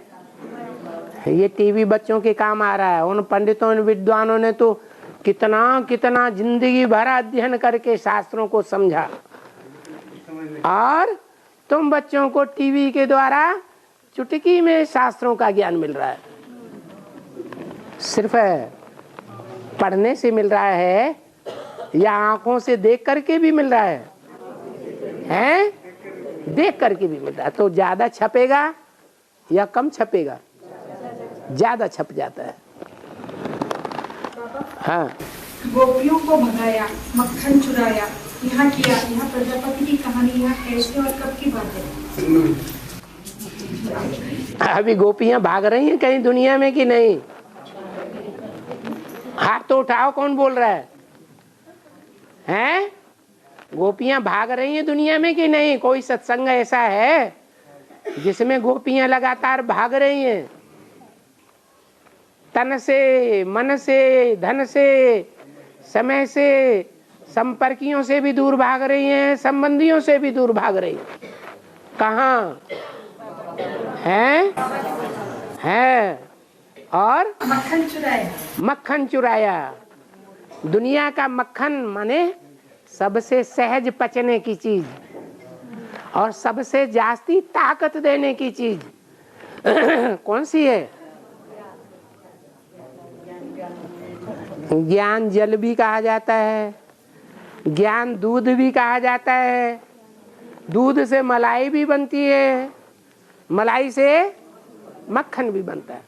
ये टीवी बच्चों के काम आ रहा है। उन पंडितों उन विद्वानों ने तो कितना कितना जिंदगी भर अध्ययन करके शास्त्रों को समझा, और तुम बच्चों को टीवी के द्वारा चुटकी में शास्त्रों का ज्ञान मिल रहा है। सिर्फ पढ़ने से मिल रहा है या आंखों से देख करके भी मिल रहा है? हैं? देख करके भी मिल रहा है। तो ज्यादा छपेगा या कम छपेगा? ज्यादा छप जाता है। हाँ, गोपियों को भगाया, मक्खन चुराया, यहाँ किया, यहाँ प्रजापति की कहानी, यहाँ कैसे और कब की बात है? अभी गोपियां भाग रही हैं कहीं दुनिया में कि नहीं? हाथ तो उठाओ, कौन बोल रहा है? हैं? गोपियां भाग रही हैं दुनिया में कि नहीं? कोई सत्संग ऐसा है जिसमें गोपियां लगातार भाग रही हैं? तन से, मन से, धन से, समय से, संपर्कियों से भी दूर भाग रही हैं, संबंधियों से भी दूर भाग रही हैं। कहाँ है? और मक्खन चुराया। मक्खन चुराया। दुनिया का मक्खन माने सबसे सहज पचने की चीज और सबसे जास्ती ताकत देने की चीज कौन सी है? ज्ञान जल भी कहा जाता है, ज्ञान दूध भी कहा जाता है। दूध से मलाई भी बनती है, मलाई से मक्खन भी बनता है।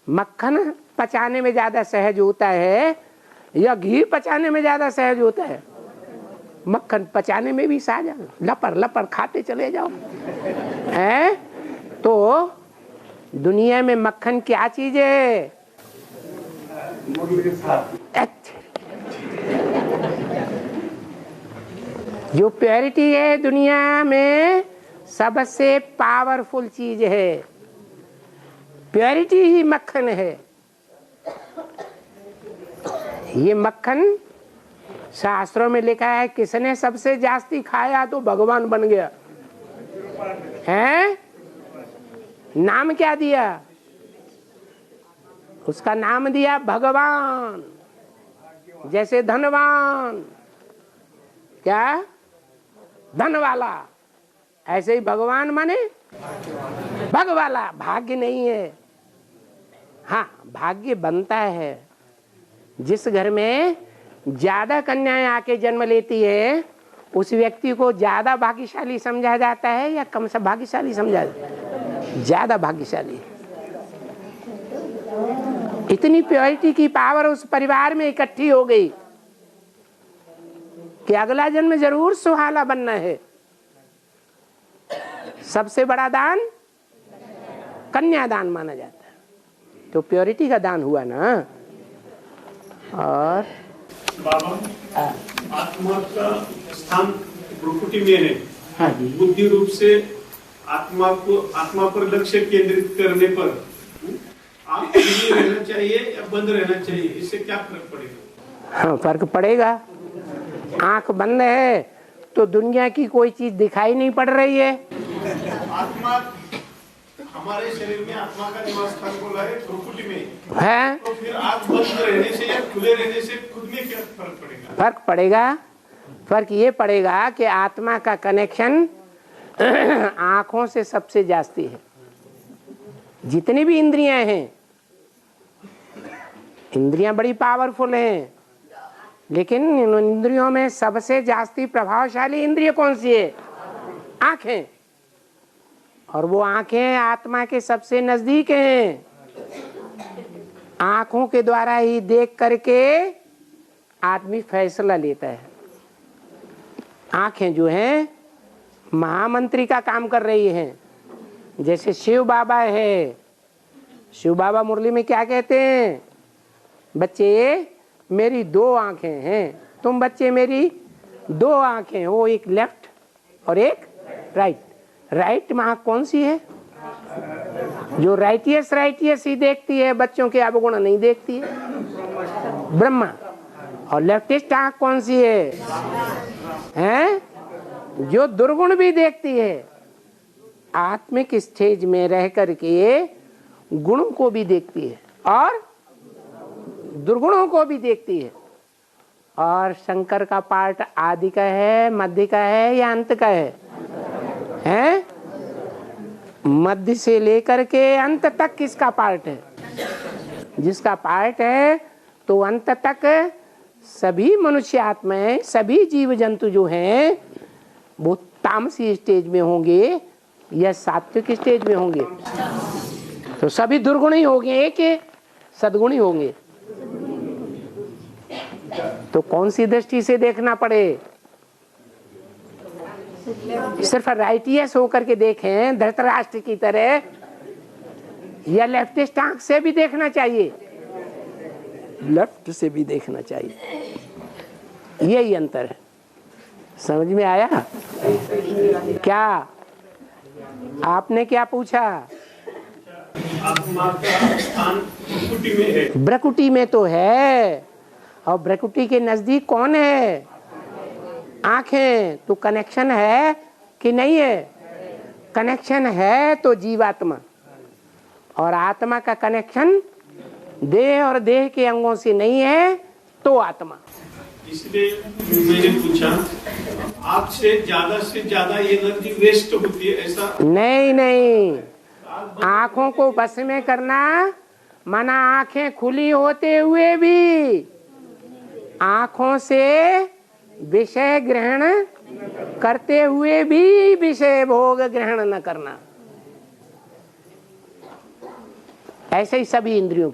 मक्खन पचाने में ज्यादा सहज होता है या घी पचाने में ज्यादा सहज होता है? मक्खन पचाने में भी सहज है, लपर लपर खाते चले जाओ। है तो दुनिया में मक्खन क्या चीज है? जो प्योरिटी है दुनिया में सबसे पावरफुल चीज है, प्योरिटी ही मक्खन है। ये मक्खन शास्त्रों में लिखा है, किसने सबसे जास्ती खाया तो भगवान बन गया है। नाम क्या दिया? उसका नाम दिया भगवान। जैसे धनवान, क्या धन वाला, ऐसे ही भगवान माने भगवाला। भाग्य नहीं है। हाँ, भाग्य बनता है जिस घर में ज्यादा कन्याएं आके जन्म लेती है, उस व्यक्ति को ज्यादा भाग्यशाली समझा जाता है या कम से भाग्यशाली समझा जाता है? ज्यादा भाग्यशाली। इतनी प्योरिटी की पावर उस परिवार में इकट्ठी हो गई कि अगला जन्म जरूर सुहाना बनना है। सबसे बड़ा दान कन्यादान माना जाता है। तो प्योरिटी का दान हुआ ना। और बाबा आत्मा का स्थान भ्रुकुटी में है। हाँ जी। बुद्धि रूप से आत्मा पर लक्ष्य केंद्रित करने पर आप खुले रहना चाहिए या बंद रहना चाहिए, इससे क्या फर्क पड़ेगा? हाँ, फर्क पड़ेगा। आंख बंद है तो दुनिया की कोई चीज दिखाई नहीं पड़ रही है। आत्मा हमारे शरीर में आत्मा का निवास स्थान बोला है भ्रुकुटी में है, तो फिर आंख बंद रहने से या खुले रहने से खुद में क्या फर्क पड़ेगा? फर्क पड़ेगा। फर्क ये पड़ेगा कि आत्मा का कनेक्शन आंखों से सबसे जास्ती है। जितनी भी इंद्रियां हैं, इंद्रियां बड़ी पावरफुल हैं, लेकिन इन इंद्रियों में सबसे जास्ती प्रभावशाली इंद्रिय कौन सी है? आंखें। और वो आंखें आत्मा के सबसे नजदीक हैं। आंखों के द्वारा ही देख करके आदमी फैसला लेता है। आंखें जो हैं महामंत्री का काम कर रही हैं। जैसे शिव बाबा है, शिव बाबा मुरली में क्या कहते हैं? बच्चे मेरी 2 आंखें हैं, तुम बच्चे मेरी 2 आंखें हो, एक लेफ्ट और एक राइट। राइट में आंख कौन सी है? जो राइटियस ही देखती है, बच्चों के अवगुण नहीं देखती है, ब्रह्मा। और लेफ्टिस्ट आंख कौन सी है? हैं? जो दुर्गुण भी देखती है। आत्मिक स्टेज में रह करके गुणों को भी देखती है और दुर्गुणों को भी देखती है। और शंकर का पार्ट आदि का है, मध्य का है या अंत का है? हैं? मध्य से लेकर के अंत तक किसका पार्ट है? जिसका पार्ट है। तो अंत तक सभी मनुष्य आत्माएं, सभी जीव जंतु जो हैं वो तामसी स्टेज में होंगे या सात्विक स्टेज में होंगे? तो सभी दुर्गुणी होंगे, एक सद्गुणी होंगे। तो कौन सी दृष्टि से देखना पड़े? सिर्फ राइटियस होकर के देखें धृतराष्ट्र की तरह, या लेफ्टिस्ट आंख से भी देखना चाहिए? लेफ्ट से भी देखना चाहिए। यही अंतर है। समझ में आया? क्या आपने क्या पूछा? आत्मा का स्थान भ्रुकुटी में है। भ्रुकुटी में तो है। और भ्रुकुटी के नजदीक कौन है? आंखें। तो कनेक्शन है कि नहीं है? कनेक्शन है तो जीवात्मा। और आत्मा का कनेक्शन देह और देह के अंगों से नहीं है तो आत्मा। इसलिए मैंने पूछा, आँख से ज्यादा एनर्जी वेस्ट होती है ऐसा? नहीं। आंखों को बस में करना माना आंखें खुली होते हुए भी आंखों से विषय ग्रहण करते हुए भी विषय भोग ग्रहण न करना। ऐसे ही सभी इंद्रियों की